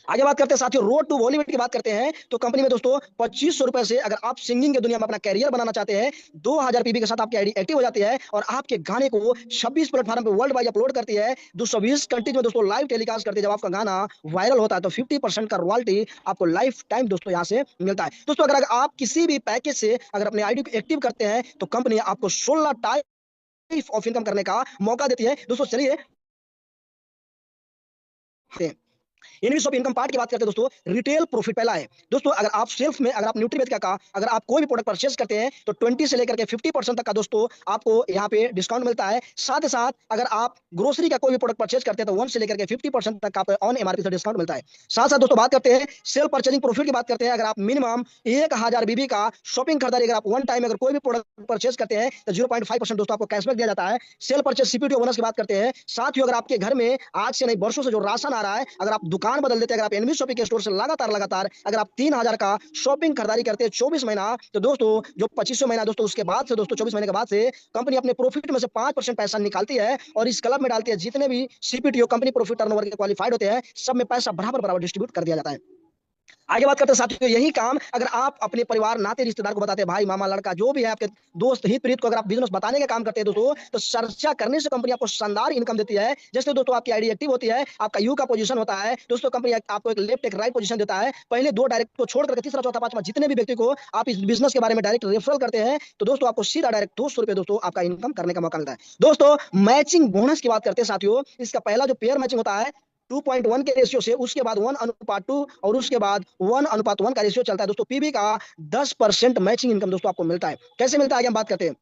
आगे बात करते हैं साथियों रोड टू बॉलीवुड की बात करते हैं। तो कंपनी में दोस्तों 2500 रुपए से अगर आप सिंगिंग की दुनिया में अपना कैरियर बनाना चाहते हैं 2000 पीबी के साथ आपकी आईडी एक्टिव हो जाती है और आपके गाने को 26 प्लेटफॉर्म पे वर्ल्ड वाइड अपलोड करती है। 220 कंट्रीज में दोस्तों लाइव टेलीकास्ट करती है। जब आपका गाना वायरल होता है तो 50% का रॉयल्टी आपको लाइफ टाइम दोस्तों यहाँ से मिलता है। दोस्तों अगर आप किसी भी पैकेज से अगर अपने आईडी को एक्टिव करते हैं तो कंपनी आपको 16 टाइप ऑफ इनकम करने का मौका देती है। दोस्तों चलिए इनवी शॉप इनकम पार्ट की बात करते हैं दोस्तों रिटेल प्रॉफिट पहला है। दोस्तों अगर आप सेल्स में अगर आप न्यूट्रीवेदिका का अगर आप कोई भी प्रोडक्ट परचेज करते हैं तो 20 से लेकर के 50% तक का दोस्तों आपको यहाँ पे डिस्काउंट मिलता है। साथ ही साथ अगर आप ग्रोसरी का कोई भी प्रोडक्ट परचेज करते हैं तो 1 से लेकर के 50% तक का ऑन एमआरपी से डिस्काउंट मिलता है। साथ साथ दोस्तों बात करते हैं सेल परचेजिंग प्रॉफिट की बात करते हैं। अगर आप मिनिमम 1000 बीबी का शॉपिंग खरीदारी अगर आप वन टाइम अगर कोई भी प्रोडक्ट परचेज करते हैं तो 0.5% दोस्तों आपको कैशबैक दिया जाता है। सेल परचेज सीपीटी बोनस की बात करते हैं। साथ ही अगर आपके घर में आज से नहीं वर्षों से जो राशन आ रहा है अगर आप दुकान बदल देते हैं अगर आप एनवी शॉपिंग के स्टोर से लगातार अगर आप 3000 का शॉपिंग खरीदारी करते हैं 24 महीना तो दोस्तों जो 2500 महीना दोस्तों उसके बाद से दोस्तों 24 महीने के बाद से कंपनी अपने प्रॉफिट में से 5% पैसा निकालती है और इस क्लब में डालती है। जितने भी सीपीटीओ कंपनी प्रॉफिट टर्नओवर के क्वालिफाइड होते हैं सब में पैसा बराबर डिस्ट्रीब्यूट कर दिया जाता है। आगे बात करते हैं साथियों यही काम अगर आप अपने परिवार नाते रिश्तेदार को बताते हैं भाई मामा लड़का जो भी है आपके दोस्त हित प्रीत को अगर आप बिजनेस बताने का काम करते हैं दोस्तों तो चर्चा करने से कंपनी आपको शानदार इनकम देती है। जैसे दोस्तों आपकी आईडी एक्टिव होती है आपका यू का पोजीशन होता है दोस्तों कंपनी आपको एक लेफ्ट एक राइट पोजीशन देता है। पहले 2 डायरेक्ट को छोड़ करके तीसरा चौथा पांचवा जितने भी व्यक्ति को आप इस बिजनेस के बारे में डायरेक्ट रेफरल करते हैं तो दोस्तों आपको सीधा डायरेक्ट 200 रुपए दोस्तों आपका इनकम करने का मौका मिलता है। दोस्तों मैचिंग बोनस की बात करते हैं साथियों इसका पहला जो पेयर मैचिंग होता है 2.1 के रेशियो से उसके बाद 1:2 और उसके बाद 1:1 का रेशियो चलता है। दोस्तों पीबी का 10% मैचिंग इनकम दोस्तों आपको मिलता है। कैसे मिलता है आगे हम बात करते हैं।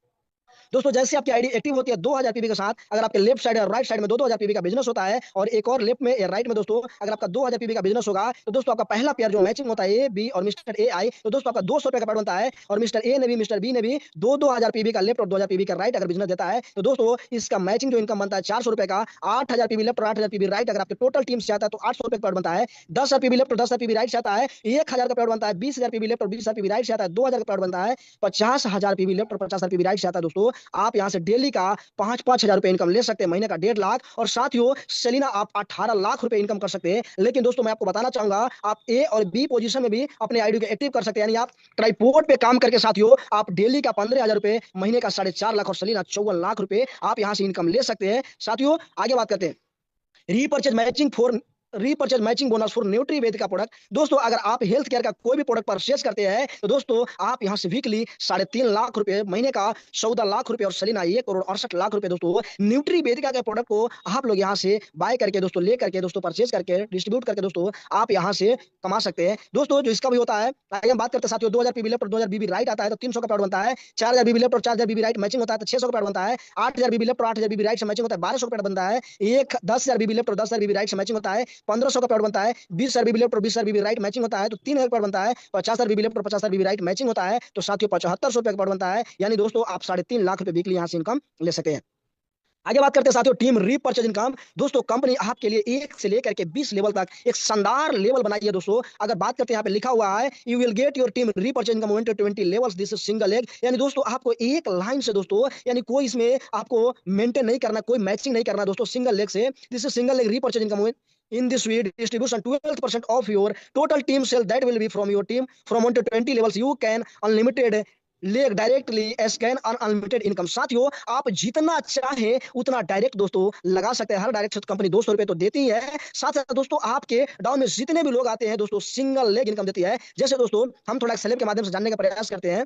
दोस्तों जैसे आपकी आईडी एक्टिव होती है 2000 पीबी के साथ अगर आपके लेफ्ट साइड और राइट साइड में 2000 पीबी का बिजनेस होता है और एक और लेफ्ट में या राइट में दोस्तों अगर आपका 2000 पीबी का बिजनेस होगा तो दोस्तों आपका पहला पेयर जो मैचिंग होता है ए बी और मिस्टर ए आई तो दोस्तों आपका 200 रुपए का पेयर बनता है और मिस्टर ए ने भी मिस्टर बी ने भी 2000 पीबी का लेफ्ट और 2000 पीबी का राइट अगर बिजनेस देता है तो दोस्तों इसका मैचिंग जो इनकम बनता है 400 रुपए का। 8000 पीबी लेफ्ट और 8000 पीबी राइट अगर आपके टोटल टीम से आता है तो 800 रुपए का पेयर बनता है। 10000 पीबी लेफ्ट और 10000 पीबी राइट से आता है 1000 का पेयर बनता है। 20000 पीबी लेफ्ट और 20000 पीबी राइट से आता है 2000 का पेयर बनता है। 50000 पीबी लेफ्ट और 50000 पीबी राइट से आता है। दोस्तों आप यहाँ से डेली का 5-5 हजार रुपए इनकम ले सकते हैं महीने का 1.5 लाख और साथियों सेलिना आप 18 लाख रुपए इनकम कर सकते हैं। लेकिन दोस्तों मैं आपको बताना चाहूंगा आप ए और बी पोजीशन में भी अपने आईडी को एक्टिव कर सकते हैं यानी आप ट्राइपोड पे काम करके साथियों आप डेली का 15,000 रुपए महीने का 4.5 लाख और सेलिना 54 लाख रुपए आप यहां से इनकम ले सकते हैं। साथियों आगे बात करते हैं repurchase matching bonus for Nutrivedika product. दोस्तों अगर आप हेल्थ केयर का कोई भी प्रोडक्ट परचेज करते हैं तो दोस्तों आप यहां से वीकली 3.5 लाख रुपए महीने का 14 लाख रुपए और सलीना 1,68,00,000 रुपए दोस्तों न्यूट्रीवेदिका के प्रोडक्ट को आप लोग यहां से बाय करके दोस्तों ले करके दोस्तों परचेज करके डिस्ट्रीब्यूट करके दोस्तों आप यहां से कमा सकते हैं। दोस्तों जो इसका भी होता है आगे हम बात करते हैं साथियों 2000 पीबी लेफ्ट और 2000 बीबी राइट आता है तो 300 का पेड बनता है। 4000 बीबी लेफ्ट और 4000 बीबी राइट मैचिंग होता है तो 600 का पेड बनता है। 8000 बीबी लेफ्ट और 8000 बीबी राइट से मैचिंग होता है 1200 का पेड बनता है। 10,000 बीबी लेफ्ट और 10,000 बीबी राइट से मैचिंग होता है 1500 का पेड बनता है। 20,000 बीबी लेफ्ट और 20,000 बीबी राइट मैचिंग होता है तो 3,000 पेड बनता है। 50,000 बीबी लेफ्ट और 50,000 बीबी राइट मैचिंग होता है तो साथियों 7500 रुपए का पेड बनता है। यानी दोस्तों आप 3.5 लाख रुपए वीकली यहां से इनकम ले सकते हैं। आगे बात करते हैं साथियों टीम रीपर्चेज इनकम। दोस्तों कंपनी आपके लिए 1 से लेकर के 20 लेवल तक एक शानदार लेवल बनाई है दोस्तों। अगर बात करते हैं यहाँ पे लिखा हुआ है you will get your team repurchase income 1 to 20 levels, this is single leg. यानी दोस्तों आपको एक लाइन से दोस्तों, यानी कोई इसमें आपको मेंटेन नहीं करना, कोई मैचिंग नहीं करना दोस्तों, सिंगल लेग से। This is single leg repurchase income in this way distribution 12% of your total team sale that will be from your team from 1 to 20 levels. You can unlimited leg directly scan unlimited income. साथियों आप जितना चाहे उतना direct दोस्तों लगा सकते हैं। हर direct company 200 रुपए तो देती ही है, साथ साथ दोस्तों आपके डाउन में जितने भी लोग आते हैं दोस्तों सिंगल लेग इनकम देती है। जैसे दोस्तों हम थोड़ा सेलेब के माध्यम से जानने का प्रयास करते हैं।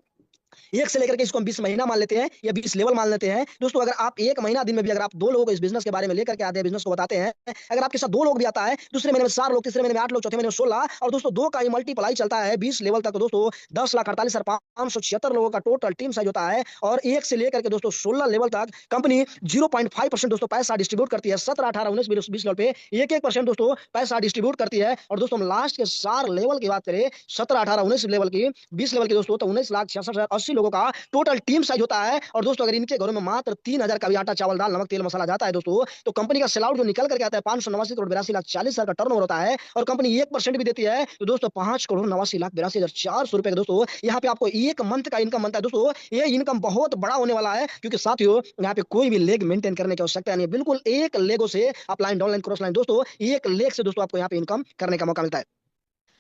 1 से लेकर के इसको हम 20 महीना मान लेते हैं या 20 लेवल मान लेते हैं दोस्तों। अगर आप 1 महीना दिन में भी अगर आप 2 लोगों को इस बिजनेस के बारे में लेकर के आते हैं, बिजनेस को बताते हैं, अगर आपके साथ 2 लोग भी आता है, दूसरे महीने में 4 लोग, तीसरे महीने में 8 लोग, चौथे महीने में 16, और दोस्तों 2 का ही मल्टीप्लाई चलता है 20 लेवल तक, तो दोस्तों 10,48,576 लोगों का टोटल टीम साइज होता है। और 1 से लेकर के दोस्तों 16 लेवल तक कंपनी 0.5% दोस्तों पैसा डिस्ट्रीब्यूट करती है। 17, 18, 19, 20 लेवल पे 1-1% दोस्तों पैसा डिस्ट्रीब्यूट करती है। और दोस्तों हम लास्ट के 4 लेवल की बात करें, 17, 18, 19 लेवल की, 20 लेवल की दोस्तों, तो 19,66,80 लोगों का टोटल टीम साइज होता है। और दोस्तों अगर इनके घरों में मात्र 3,000 का भी आटा चावल दाल नमक तेल मसाला जाता है दोस्तों, तो कंपनी का सेल आउट जो निकल करके आता है 589 करोड़ 82,40,000 का टर्नओवर होता है। और कंपनी 1% भी देती है तो दोस्तों 5,89,82,400 रुपए का दोस्तों यहाँ पे आपको 1 मंथ का इनकम बनता है। दोस्तों ये इनकम बहुत बड़ा होने वाला है, क्योंकि साथियों यहाँ पे कोई भी लेग मेंटेन करने की आवश्यकता नहीं है। बिल्कुल 1 लेगो से up line down line cross line दोस्तों 1 लेग से दोस्तों आपको यहाँ पे इनकम करने का मौका मिलता है।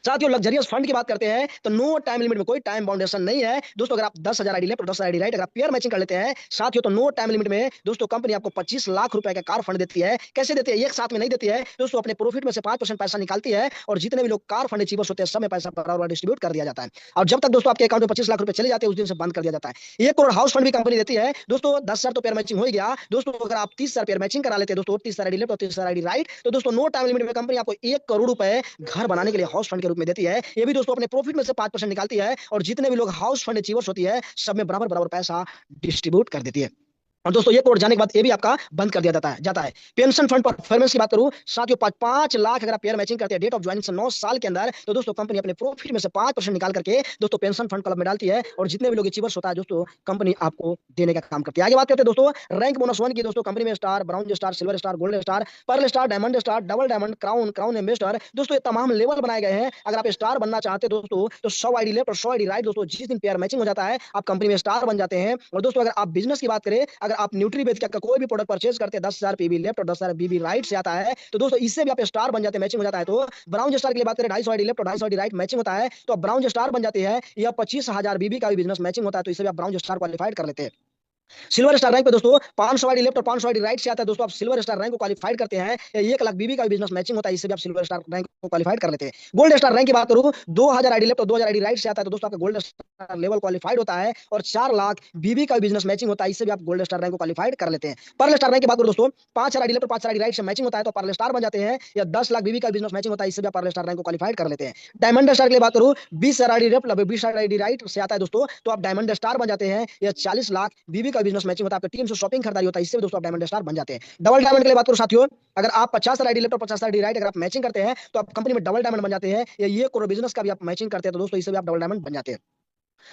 साथियों लग्जरियस फंड की बात करते हैं तो नो टाइम लिमिट में कोई टाइम बाउंडेशन नहीं है दोस्तों। अगर आप 10,000 आईडी लेफ्ट और 10,000 आईडी राइट अगर आप पेयर मैचिंग कर लेते हैं साथियों, तो नो टाइम लिमिट में दोस्तों कंपनी आपको 25 लाख रुपए का कार फंड देती है। कैसे देती है? एक साथ में नहीं देती है दोस्तों, अपने प्रॉफिट में से 5% पैसा निकालती है और जितने भी लोग कार फंड अचीवर्स होते हैं सब में पैसा बराबर डिस्ट्रीब्यूट कर दिया जाता है। और जब तक दोस्तों आपके अकाउंट में 25 लाख रुपए चले जाते हैं उस दिन से बंद कर दिया जाता है। 1 करोड़ हाउस फंड भी कंपनी देती है दोस्तों। 10,000 तो पेयर मैचिंग हो ही गया दोस्तों। अगर आप 30,000 पेयर मैचिंग करा लेते हैं दोस्तों, 30,000 आईडी लेफ्ट और 30,000 आईडी राइट, तो दोस्तों नो टाइम लिमिट में कंपनी आपको 1 करोड़ रुपए घर बनाने के लिए हाउस फंड के रूप में देती है। ये भी दोस्तों अपने प्रॉफिट में से 5% निकालती है और जितने भी लोग हाउस फंड अचीवर्स होती है सब में बराबर बराबर पैसा डिस्ट्रीब्यूट कर देती है। और दोस्तों 1 करोड़ जाने के बाद ये भी आपका बंद कर दिया जाता है। पेंशन फंड परफॉर्मेंस की बात करूं साथियों, 5 लाख अगर आप पेयर मैचिंग करते हैं डेट ऑफ ज्वाइनिंग से 9 साल के अंदर, तो दोस्तों कंपनी अपने प्रॉफिट में से 5% निकाल करके दोस्तों पेंशन फंड क्लब में डालती है और जितने भी लोग अचीवर्स होता है दोस्तों कंपनी आपको देने का काम करती है। आगे बात करते हैं दोस्तों रैंक बोनस 1 की। दोस्तों कंपनी में star, brown star, silver star, gold star, pearl star, diamond star, double diamond, crown, crown ambassador दोस्तों ये तमाम लेवल बनाए गए हैं। अगर आप स्टार बनना चाहते हैं दोस्तों तो 100 आईडी लेफ्ट और 100 आईडी राइट दोस्तों, जिस दिन पेयर मैचिंग हो जाता है आप कंपनी में स्टार बन जाते हैं। और दोस्तों अगर आप बिजनेस की बात करें, अगर आप न्यूट्रीबेज का कोई भी प्रोडक्ट परचेज करते हैं 10,000 पीबी लेफ्ट और 10,000 बीबी राइट से आता है, तो दोस्तों इससे भी आप स्टार बन जाते हैं, मैचिंग हो जाता है। तो ब्राउन स्टार के लिए बात करें 250 आईडी लेफ्ट और 250 आईडी राइट मैचिंग होता है तो आप ब्राउन स्टार बन जाते हैं। या 25,000 बीबी का भी बिजनेस मैचिंग होता है तो इससे भी आप ब्राउन स्टार क्वालिफाइड कर लेते हैं। सिल्वर स्टार रैंक पे दोस्तों 500 आईडी लेफ्ट और 500 आईडी राइट से आता है दोस्तों, आप सिल्वर स्टार रैंक को क्वालिफाइड करते हैं। 1 लाख बीबी का भी बिजनेस मैचिंग होता है, इससे भी आप सिल्वर स्टार रैंक को क्वालिफाइड कर लेते हैं। गोल्ड स्टार रैंक की बात करूं 2,000 आईडी लेफ्ट और 2,000 आईडी राइट से आता है तो दोस्तों आपका गोल्ड स्टार लेवल क्वालिफाइड होता है और 4 लाख बीबी का बिजनेस मैचिंग होता है, इससे भी आप गोल्ड स्टार रैंक को क्वालिफाइड कर लेते हैं। पर्ल स्टार रैंक की बात करूं दोस्तों 5,000 आईडी लेफ्ट और 5,000 आईडी राइट से मैचिंग होता है तो पर्ल स्टार बन जाते हैं। या 10 लाख बीबी का बिजनेस मैचिंग होता है, इससे भी आप पर्ल स्टार रैंक को क्वालिफाइड कर लेते हैं। डायमंड स्टार के लिए बात करूं 20,000 आईडी लेफ्ट 20,000 आईडी राइट से आता है दोस्तों, तो आप डायमंड स्टार बन जाते हैं। या 40 लाख बीबी का बिजनेस मैचिंग होता है, आपकी टीम से शॉपिंग खरीदारी होता है, इससे भी दोस्तों आप डायमंड स्टार बन जाते हैं। डबल डायमंड के लिए बात करो साथियों, अगर आप 50 आईडी लेफ्ट और 50 आईडी राइट अगर आप मैचिंग करते हैं तो आप कंपनी में डबल डायमंड बन जाते हैं। या ये कोर बिजनेस का भी आप मैचिंग करते हैं तो दोस्तों इससे भी आप डबल डायमंड बन जाते हैं।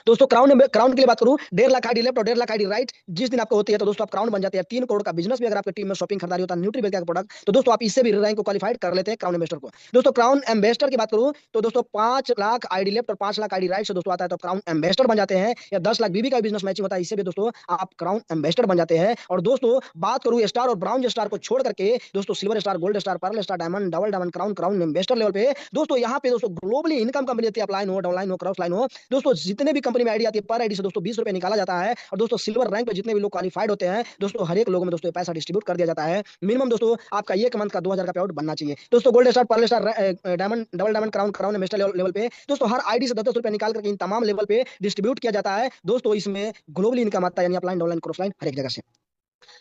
दोस्तों क्राउन के लिए बात करूं 1.5 लाख आईडी लेफ्ट और 1.5 लाख आईडी राइट जिस दिन आपको होती है तो दोस्तों आप क्राउन बन जाते हैं। 3 करोड़ का बिजनेस भी अगर आपकी टीम में शॉपिंग खरीदारी होता है न्यूट्रीबेज का प्रोडक्ट, तो दोस्तों आप इससे भी रैंक को क्वालिफाइड कर लेते हैं क्राउन एम्बेसडर को। दोस्तों क्राउन एम्बेसडर की बात करूं तो दोस्तों 5 लाख आईडी लेफ्ट और 5 लाख आईडी राइट से दोस्तों आता है तो क्राउन एम्बेसडर बन जाते हैं। या 10 लाख बीबी का बिजनेस मैचिंग होता है, इससे भी दोस्तों आप क्राउन एम्बेसडर बन जाते हैं। और दोस्तों बात करूं स्टार और ब्राउन स्टार को छोड़ करके दोस्तों silver star, gold star, pearl star, diamond, double diamond, crown, crown ambassador level पे दोस्तों यहाँ पे दोस्तों ग्लोबली इनकम कंपनी होती है, अपलाइन हो, डाउनलाइन हो, क्रॉस लाइन हो दोस्तों, जितने भी कंपनी में आईडी आती है पर आईडी से दोस्तों 20 रुपए निकाला जाता है। और दोस्तों सिल्वर रैंक पे जितने भी लोग क्वालिफाइड होते हैं दोस्तों हर एक लोगों में दोस्तों पैसा डिस्ट्रीब्यूट कर दिया जाता है। मिनिमम दोस्तों आपका 1 मंथ का 2,000 का पे आउट बनना चाहिए। दोस्तों gold star, pearl star, diamond, double diamond, crown, crown ambassador level पे दोस्तों हर आईडी से 10-10 रुपए निकाल करके इन तमाम लेवल पे डिस्ट्रीब्यूट किया जाता है दोस्तों। इसमें ग्लोबली इनकम आता है, यानी अपलाइन, डाउनलाइन, क्रॉस लाइन हर एक जगह से।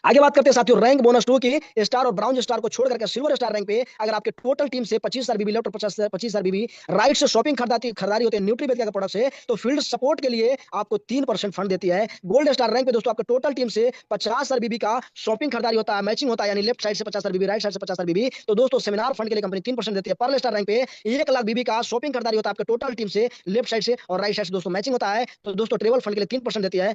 आगे बात करते हैं साथियों रैंक बोनस 2 की। स्टार और ब्राउन स्टार को छोड़ करके सिल्वर स्टार रैंक पे अगर आपके टोटल टीम से 25,000 बीबी लेफ्ट और 25,000 बीबी राइट से शॉपिंग खरीदारी होती है न्यूट्रीबेज के प्रोडक्ट से, तो फील्ड सपोर्ट के लिए आपको 3% फंड देती है। गोल्ड स्टार रैंक पे दोस्तों आपके टोटल टीम से 50,000 बीबी का शॉपिंग खरीदारी होता है, मैचिंग होता है, यानी लेफ्ट साइड से 50,000 बीबी, राइट साइड से 50,000 बीबी, तो दोस्तों सेमिनार फंड के लिए कंपनी 3% देती है। पर्ल स्टार रैंक पे 1 लाख बीबी का शॉपिंग खरीदारी होता है आपके टोटल टीम से लेफ्ट साइड से और राइट साइड से दोस्तों मैचिंग होता है, तो दोस्तों ट्रेवल फंड के लिए 3% देती है।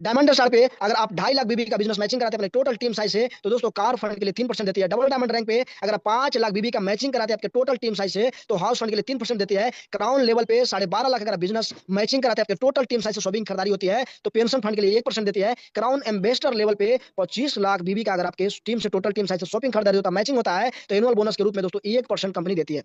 डायमंड स्टार पे अगर आप 2.5 लाख बीबी का बिजनेस मैचिंग कराते हैं अपने टोटल टीम साइज से तो दोस्तों कार फंड के लिए 3% देती है। डबल डायमंड रैंक पे अगर आप 5 लाख बीबी का मैचिंग कराते हैं आपके टोटल टीम साइज से तो हाउस फंड के लिए 3% देती है। क्राउन लेवल पे 12.5 लाख अगर बिजनेस मैचिंग कराते हैं आपके टोटल टीम साइज से शॉपिंग खरीदारी होती है तो पेंशन फंड के लिए 1% देती है। क्राउन एम्बेसडर लेवल पे 25 लाख बीबी का अगर आपके टीम से टोटल टीम साइज से शॉपिंग खरीदारी होता है मैचिंग होता है तो एनुअल बोनस के रूप में दोस्तों 1% कंपनी देती है।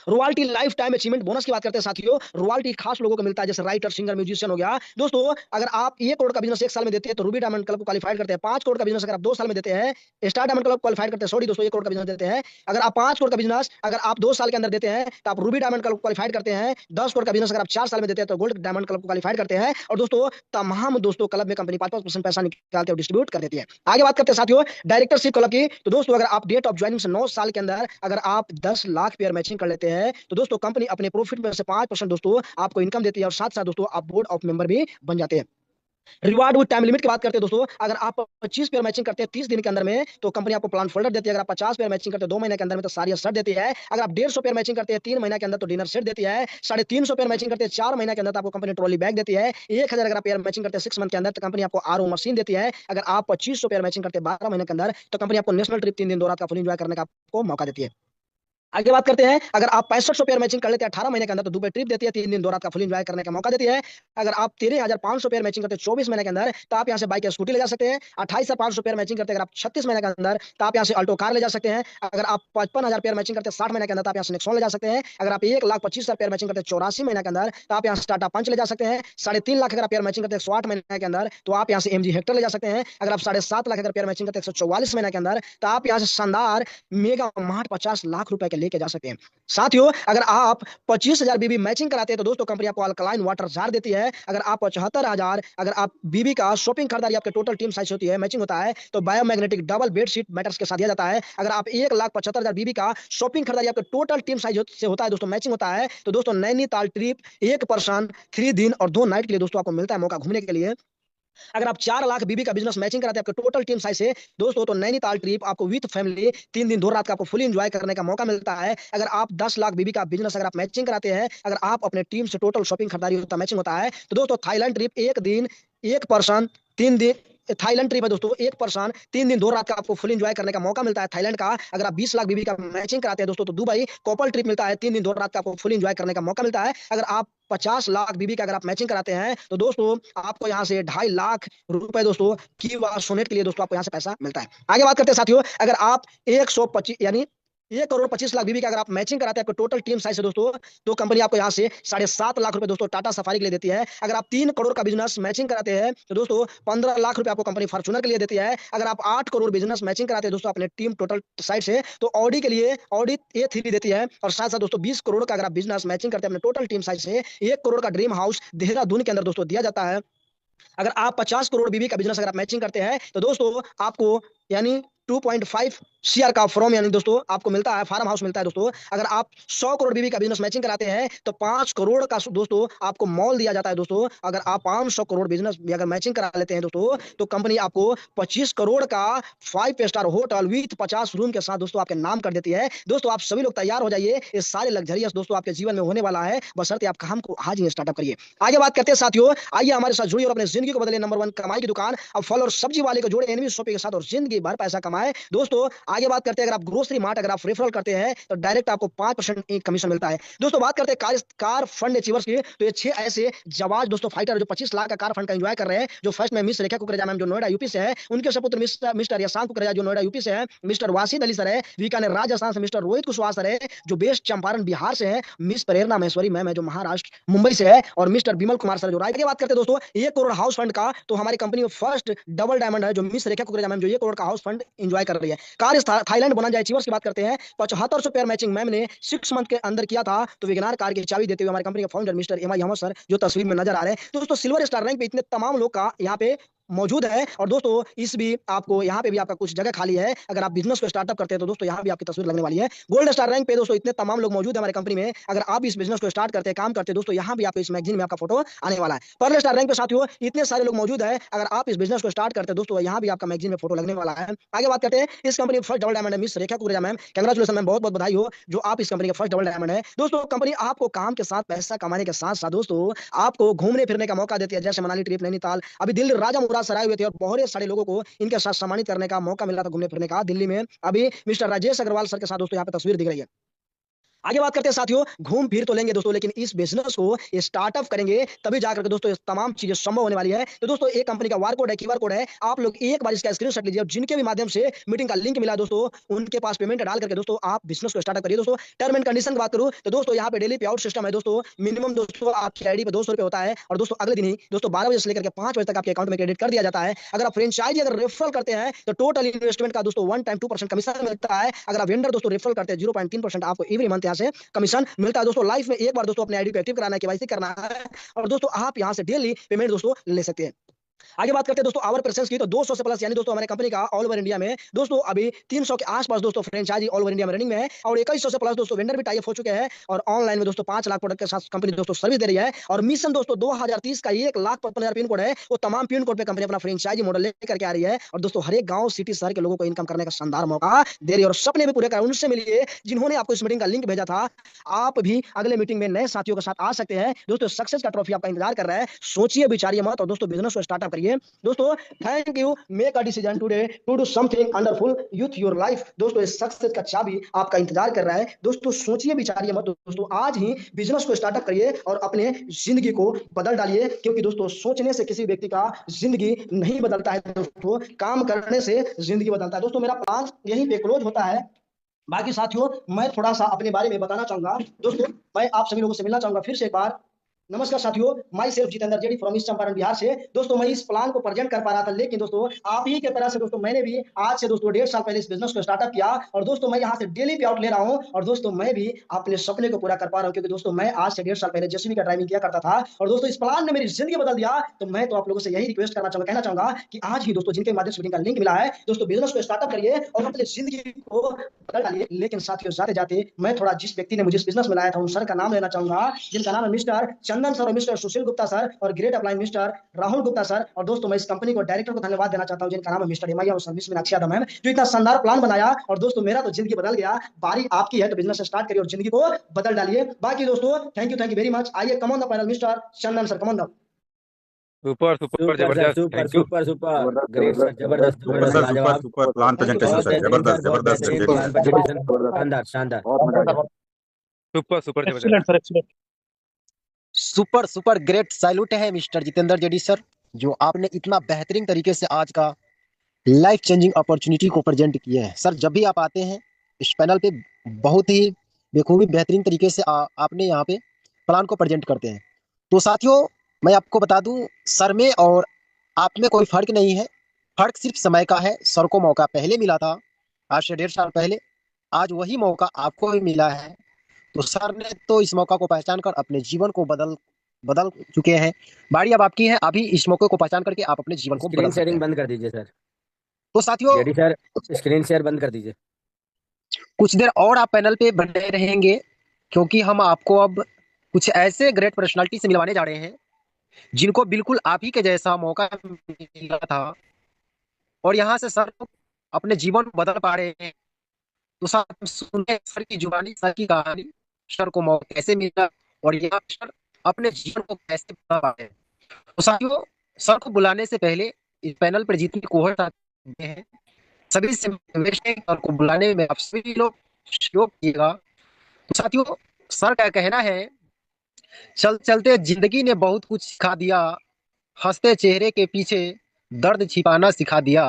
Royalty life time achievement bonus की बात करते हैं साथियों, रॉयल्टी खास लोगों को मिलता है जैसे राइटर, सिंगर, म्यूजिशियन हो गया। दोस्तों अगर आप 1 करोड़ का बिजनेस 1 साल में देते हैं तो रूबी डायमंड क्लब को क्वालिफाइड करते हैं। 5 करोड़ का बिजनेस अगर आप 2 साल में देते हैं स्टार डायमंड क्लब क्वालिफाइड करते हैं। सॉरी दोस्तों 1 करोड़ का बिजनेस देते हैं। अगर आप 5 करोड़ का बिजनेस अगर आप 2 साल के अंदर देते हैं तो आप रूबी डायमंड क्लब को क्वालिफाइड करते हैं। 10 करोड़ का बिजनेस अगर आप 4 साल में देते हैं तो गोल्ड डायमंड क्लब को क्वालिफाइड करते हैं। और दोस्तों तमाम दोस्तों क्लब में कंपनी 5% पैसा निकाल के डिस्ट्रीब्यूट कर देती है। आगे बात करते हैं साथियों डायरेक्टरशिप क्लब की। तो दोस्तों अगर आप डेट ऑफ ज्वाइनिंग से 9 साल के अंदर अगर आप 10 लाख पेयर मैचिंग कर लेते हैं तो दोस्तों कंपनी अपने प्रॉफिट में से 5% दोस्तों आपको इनकम देती है और साथ साथ दोस्तों आप बोर्ड ऑफ मेंबर भी बन जाते हैं। रिवार्ड विद टाइम लिमिट की बात करते हैं दोस्तों, अगर आप 25 पेयर मैचिंग करते हैं 30 दिन के अंदर में तो कंपनी आपको प्लान फोल्डर देती है। अगर आप 50 पेयर मैचिंग करते हैं 2 महीने के अंदर में तो सारी सेट देती है। अगर आप 150 पेयर मैचिंग करते हैं 3 महीने के अंदर तो डिनर सेट देती है। 350 पेयर मैचिंग करते हैं 4 महीने के अंदर तो आपको कंपनी ट्रॉली बैग देती है। 1000 अगर आप पेयर मैचिंग करते हैं 6 मंथ के अंदर तो कंपनी आपको आरओ मशीन देती है। अगर आप 2500 पेयर मैचिंग करते हैं 12 महीने के अंदर तो कंपनी आपको नेशनल ट्रिप 3 दिन 2 रात का फुल एंजॉय करने का आपको मौका देती है। आगे बात करते हैं अगर आप 6500 पेयर मैचिंग कर लेते हैं 18 महीने के अंदर तो दुबई ट्रिप देती है 3 दिन 2 रात का फुल एंजॉय करने का मौका देती है। अगर आप 13500 पेयर मैचिंग करते हैं 24 महीने के अंदर तो आप यहां से बाइक या स्कूटी ले जा सकते हैं। 28500 पेयर मैचिंग करते हैं अगर आप 36 महीने के अंदर तो आप यहां से अल्टो कार ले जा सकते हैं। अगर आप 55000 पेयर मैचिंग करते हैं 60 महीने के अंदर तो आप यहां से नेक्सॉन ले जा सकते हैं। अगर आप 1,25,000 पेयर मैचिंग करते हैं 84 महीने के अंदर तो आप यहां से टाटा पंच ले जा सकते हैं। 3.5 लाख अगर पेयर मैचिंग करते हैं 108 महीने के अंदर तो आप यहां से एमजी हेक्टर ले जा सकते हैं। अगर आप 7.5 लाख अगर पेयर मैचिंग करते हैं 144 महीने के अंदर तो आप यहां से शानदार मेगा मार्ट 50 लाख रुपए के लेके जा सकते हैं। साथियों अगर आप 25,000 बीबी मैचिंग कराते हैं तो दोस्तों कंपनी आपको अल्कलाइन वाटर जार देती है। अगर आप 75,000 अगर आप बीबी का शॉपिंग खरीदारी आपके टोटल टीम साइज होती है मैचिंग होता है तो बायोमैग्नेटिक डबल बेडशीट मैटर्स के साथ दिया जाता है। अगर आप 1,75,000 बीबी का शॉपिंग खरीदारी आपके टोटल टीम साइज से होता है दोस्तों मैचिंग होता है तो दोस्तों नैनीताल ट्रिप 1 पर्सन 3 दिन और 2 नाइट के लिए दोस्तों आपको मिलता है मौका घूमने के लिए। अगर आप 4 लाख बीबी का बिजनेस मैचिंग कराते हैं आपके टोटल टीम साइज से दोस्तों तो नैनीताल ट्रिप आपको विद फैमिली 3 दिन 2 रात का आपको फुल एंजॉय करने का मौका मिलता है। अगर आप 10 लाख बीबी का बिजनेस अगर आप मैचिंग कराते हैं अगर आप अपने टीम से टोटल शॉपिंग खरीदारी होता मैचिंग होता है तो दोस्तों थाईलैंड ट्रिप 1 दिन 1 पर्सन 3 दिन थाईलैंड ट्रिप है दोस्तों 1 पर्सन 3 दिन 2 रात का आपको फुल एंजॉय करने का मौका मिलता है थाईलैंड का। अगर आप 20 लाख बीबी का मैचिंग कराते हैं दोस्तों तो दुबई कपल ट्रिप मिलता है 3 दिन 2 रात का आपको फुल एंजॉय करने का मौका मिलता है। अगर आप 50 लाख बीबी का अगर आप मैचिंग कराते हैं तो दोस्तों आपको यहां से 2.5 लाख रुपए दोस्तों की सोनेट के लिए दोस्तों आपको यहां से पैसा मिलता है। आगे बात करते हैं साथियों अगर आप 125 यानी 1,25,00,000 बीबी का अगर आप मैचिंग कराते हैं आपको टोटल टीम साइज से दोस्तों तो कंपनी आपको यहां से 7.5 लाख रुपए दोस्तों टाटा सफारी के लिए देती है। अगर आप 3 करोड़ का बिजनेस मैचिंग कराते हैं तो दोस्तों 15 लाख रुपए आपको कंपनी फॉर्च्यूनर के लिए देती है। अगर आप 8 करोड़ बिजनेस मैचिंग कराते हैं दोस्तों अपने टीम टोटल साइड से तो ऑडी के लिए ऑडी A3 देती है। और साथ साथ दोस्तों 20 करोड़ का अगर आप बिजनेस मैचिंग करते हैं अपने टोटल टीम साइज से 1 करोड़ का ड्रीम हाउस देहरादून के अंदर दोस्तों दिया जाता है। अगर आप 50 करोड़ बीबी का बिजनेस अगर आप मैचिंग करते हैं तो दोस्तों आपको यानी 2.5 सीआर का फ्रॉम यानी दोस्तों आपको मिलता है फार्म हाउस मिलता है दोस्तों। अगर आप 100 करोड़ बीबी का बिजनेस मैचिंग कराते हैं तो 5 करोड़ का दोस्तों आपको मॉल दिया जाता है दोस्तों। अगर आप 500 करोड़ बिजनेस भी अगर मैचिंग करा लेते हैं दोस्तों तो कंपनी आपको 25 करोड़ का 5 स्टार होटल विथ 50 रूम के साथ दोस्तों आपके नाम कर देती है। दोस्तों आप सभी लोग तैयार हो जाइए, ये सारे लग्जरियस दोस्तों आपके जीवन में होने वाला है बशर्ते आप काम को आज ही स्टार्टअप करिए। आगे बात करते हैं साथियों, आइए हमारे साथ जुड़िए और अपने जिंदगी को बदले नंबर 1 कमाई की दुकान अब फल और सब्जी वाले को जोड़े एनवी शॉपिंग के साथ और जिंदगी भर पैसा कमाए। दोस्तों आगे बात करते हैं अगर आप ग्रोसरी मार्ट अगर आप रेफरल करते हैं तो डायरेक्ट आपको 5% कमीशन मिलता है। दोस्तों बात करते हैं कार फंड अचीवर्स की तो ये 6 ऐसे जवाज दोस्तों फाइटर जो 25 लाख का कार फंड का एंजॉय कर रहे हैं। जो फर्स्ट में मिस रेखा कुकरेजा मैम जो नोएडा यूपी से है, उनके सपुत्र मिस्टर यशांत कुकरेजा जो नोएडा यूपी से है, मिस्टर वासिद अली सर है, बीकानेर राजस्थान से मिस्टर रोहित कुशवाहा सर है जो बेस्ट चंपारण बिहार से है, मिस प्रेरणा महेश्वरी मैम है जो महाराष्ट्र मुंबई से है और मिस्टर विमल कुमार सर जो रायगढ़ की बात करते हैं दोस्तों 1 करोड़ हाउस फंड का तो हमारी कंपनी में फर्स्ट डबल डायमंड है जो मिस रेखा कुकरेजा मैम जो 1 करोड़ का हाउस फंड एंजॉय कर रही है। कार थाईलैंड बना जाए अचीवर्स की बात करते हैं 7500 पेयर मैचिंग मैम ने 6 मंथ के अंदर किया था तो विगनार कार की चाबी देते हुए हमारी कंपनी के फाउंडर मिस्टर एम आई अहमद सर जो तस्वीर में नजर आ रहे हैं। दोस्तों सिल्वर स्टार रैंक पे इतने तमाम लोग का यहाँ पे मौजूद है। और दोस्तों इस भी आपको यहाँ पे भी आपका कुछ जगह खाली है, अगर आप बिजनेस को स्टार्टअप करते हैं तो दोस्तों यहाँ भी आपकी तस्वीर लगने वाली है। गोल्ड स्टार रैंक पे दोस्तों इतने तमाम लोग मौजूद है हमारे कंपनी में, अगर आप इस बिजनेस को स्टार्ट करते हैं, काम करते हैं दोस्तों, यहाँ भी आपको इस मैगजीन में आपका फोटो आने वाला है। पर्ल स्टार रैंक पे साथियों इतने सारे लोग मौजूद है, अगर आप इस बिजनेस को स्टार्ट करते हैं दोस्तों, यहाँ भी आपका मैगजीन में फोटो लगने वाला है। आगे बात करते हैं, इस कंपनी फर्स्ट डबल डायमंड है मिस रेखा कुकरेजा मैम, कंग्रेचुलेशन मैम, बहुत बहुत बधाई हो जो आप इस कंपनी के फर्स्ट डबल डायमंड है। दोस्तों कंपनी आपको काम के साथ पैसा कमाने के साथ साथ दोस्तों आपको घूमने फिरने का मौका देती है, जैसे मनाली ट्रिप, नैनीताल, अभी दिल्ली राजा मुराद सराय हुए थे और बहुत सारे लोगों को इनके साथ सम्मानित करने का मौका मिला था घूमने फिरने का दिल्ली में। अभी मिस्टर राजेश अग्रवाल सर के साथ दोस्तों यहाँ पे तस्वीर दिख रही है। आगे बात करते हैं साथियों, घूम फिर तो लेंगे दोस्तों, लेकिन इस बिजनेस को स्टार्टअप करेंगे तभी जाकर के दोस्तों ये तमाम चीजें संभव होने वाली है। तो दोस्तों एक कंपनी का वार कोड है, क्यूआर कोड है, आप लोग एक बार इसका स्क्रीनशॉट लीजिए और जिनके भी माध्यम से मीटिंग का लिंक मिला दोस्तों उनके पास पेमेंट डाल करके दोस्तों आप बिजनेस को स्टार्टअप करिए। दोस्तों टर्म एंड कंडीशन की बात करूं तो दोस्तों यहाँ पे डेली पे आउट सिस्टम है दोस्तों, मिनिमम दोस्तों आपकी आईडी पे 200 रुपए होता है और दोस्तों अगले दिन ही दोस्तों 12 बजे से लेकर के 5 बजे तक आपके अकाउंट में क्रेडिट कर दिया जाता है। अगर आप फ्रेंचाइजी अगर रेफरल करते हैं तो टोटल इन्वेस्टमेंट का दोस्तों 1 टाइम 2% कमीशन मिलता है। अगर आप वेंडर दोस्तों रेफरल करते हैं 0.3% आपको एवरी मंथ यहाँ से कमीशन मिलता है। दोस्तों लाइफ में एक बार दोस्तों अपने आईडी को एक्टिव कराना है, केवाईसी करना है और दोस्तों आप यहां से डेली पेमेंट दोस्तों ले सकते हैं। आगे बात करते हैं दोस्तों आवर प्रेजेंस की, तो 200 से प्लस यानी दोस्तों हमारे कंपनी का ऑल ओवर इंडिया में दोस्तों अभी 300 के आसपास दोस्तों फ्रेंचाइजी ऑल ओवर इंडिया में रनिंग में है और 2100 से प्लस दोस्तों वेंडर भी टाई अप हो चुके हैं और ऑनलाइन में दोस्तों 5 लाख प्रोडक्ट के साथ कंपनी दोस्तों सर्विस दे रही है। और मिशन दोस्तों 2030 का 1,55,000 पिन कोड है, वो तमाम पिन कोड पे कंपनी अपना फ्रेंचाइजी मॉडल लेकर के आ रही है और दोस्तों हर एक गांव सिटी शहर के लोगों को इनकम करने का शानदार मौका दे रही है और सपने भी पूरे कर उनसे मिलिए जिन्होंने आपको इस मीटिंग का लिंक भेजा था। आप भी अगले मीटिंग में नए साथियों के साथ आ सकते हैं दोस्तों, सक्सेस का ट्रॉफी आपका इंतजार कर रहा है। सोचिए विचारिए मत और दोस्तों बिजनेस को स्टार्टअप करिए। दोस्तों thank you, make a decision today to do something wonderful with your life. दोस्तों इस सक्सेस का चाबी आपका इंतजार कर रहा है। दोस्तों सोचिए विचारिए मत दोस्तों, आज ही बिजनेस को स्टार्टअप करिए और अपने जिंदगी को बदल डालिए, क्योंकि दोस्तों सोचने से किसी व्यक्ति का जिंदगी नहीं बदलता है दोस्तों, काम करने से जिंदगी बदलता है। दोस्तों मेरा प्लान यहीं पे क्लोज होता है। बाकी साथियों मैं थोड़ा सा अपने बारे में बताना चाहूंगा। दोस्तों मैं आप सभी लोगों से मिलना चाहूंगा फिर से एक बार। नमस्कार साथियों, my self Jitendra JD from east Champaran Bihar से। दोस्तों मैं इस प्लान को प्रेजेंट कर पा रहा था, लेकिन दोस्तों आप ही के तरह से दोस्तों मैंने भी आज से दोस्तों 1.5 साल पहले इस बिजनेस को स्टार्टअप किया और दोस्तों मैं यहाँ से डेली पे आउट ले रहा हूँ और दोस्तों मैं भी अपने सपने को पूरा कर पा रहा हूँ, क्योंकि दोस्तों मैं आज से 1.5 साल पहले जेसीबी का ड्राइविंग किया करता था और दोस्तों इस प्लान ने मेरी जिंदगी बदल दिया। तो मैं तो आप लोगों से यही रिक्वेस्ट कहना चाहूंगा कि आज ही दोस्तों जिनके माध्यम से मीटिंग का लिंक मिला है दोस्तों बिजनेस को स्टार्टअप करिए और अपनी जिंदगी को बदल डालिए। लेकिन साथियों जाते जाते मैं थोड़ा जिस व्यक्ति ने मुझे इस बिजनेस में लाया था उन सर का नाम लेना चाहूंगा, जिनका नाम है मिस्टर चंदन सर और मिस्टर सुशील गुप्ता सर और great upline mister Rahul Gupta sir. और दोस्तों मैं इस कंपनी को डायरेक्टर को धन्यवाद देना चाहता हूं जिनका नाम है मिस्टर हिमाया और सर्विस में अक्षय मैम, जो इतना शानदार प्लान बनाया। और दोस्तों मेरा तो जिंदगी बदल गया, बारी आपकी है तो बिजनेस स्टार्ट करिए और जिंदगी को बदल डालिए। बाकी दोस्तों थैंक यू वेरी मच। आइए come on the panel mister Chandan sir, come on the. Super super जबरदस्त, super thank you. Super super great sir, जबरदस्त सुपर जबरदस्त सर, लाजवाब, सुपर सुपर प्लान प्रेजेंटेशन बहुत सर, जबरदस्त बहुत जबरदस्त बेहतरीन ग्रेट प्लान प्रेजेंटेशन, शानदार शानदार। सुपर सुपर जबरदस्त। Excellent sir, excellent. Super super great salute है मिस्टर जितेंद्र जेडी सर, जो आपने इतना बेहतरीन तरीके से आज का लाइफ चेंजिंग अपॉर्चुनिटी को प्रेजेंट किया है। सर जब भी आप आते हैं इस पैनल पे बहुत ही बेखूबी बेहतरीन तरीके से आपने यहाँ पे प्लान को प्रेजेंट करते हैं। तो साथियों मैं आपको बता दूं सर में और आप में कोई फर्क नहीं है, फर्क सिर्फ समय का है। सर को मौका पहले मिला था आज से 1.5 साल पहले, आज वही मौका आपको भी मिला है। तो सर ने तो इस मौका को पहचान कर अपने जीवन को बदल चुके हैं। बारी अब आपकी है, अभी इस मौके को पहचान करके आप अपने जीवन को स्क्रीन बदल सकते शेयरिंग हैं। बंद कर दीजिए सर। तो साथियों जेडी सर स्क्रीन शेयर बंद कर दीजिए। कुछ देर और आप पैनल पे बने रहेंगे, क्योंकि हम आपको अब कुछ ऐसे ग्रेट पर्सनालिटी से मिलवाने जा रहे हैं जिनको बिल्कुल आप ही के जैसा मौका मिला था और यहाँ से सर अपने जीवन को बदल पा रहे हैं। तो साथ सुने सर की जुबानी, सर की कहानी, सर को मौका कैसे मिला और यहाँ सर अपने जीवन को कैसे बदल पा रहे हैं। तो साथियों सर को बुलाने से पहले इस पैनल पर जितनी कोहर्ट आते हैं सभी से सर को बुलाने में आप सभी लोग सहयोग कीजिएगा। तो साथियों सर का कहना है, चलते जिंदगी ने बहुत कुछ सिखा दिया, हंसते चेहरे के पीछे दर्द छिपाना सिखा दिया।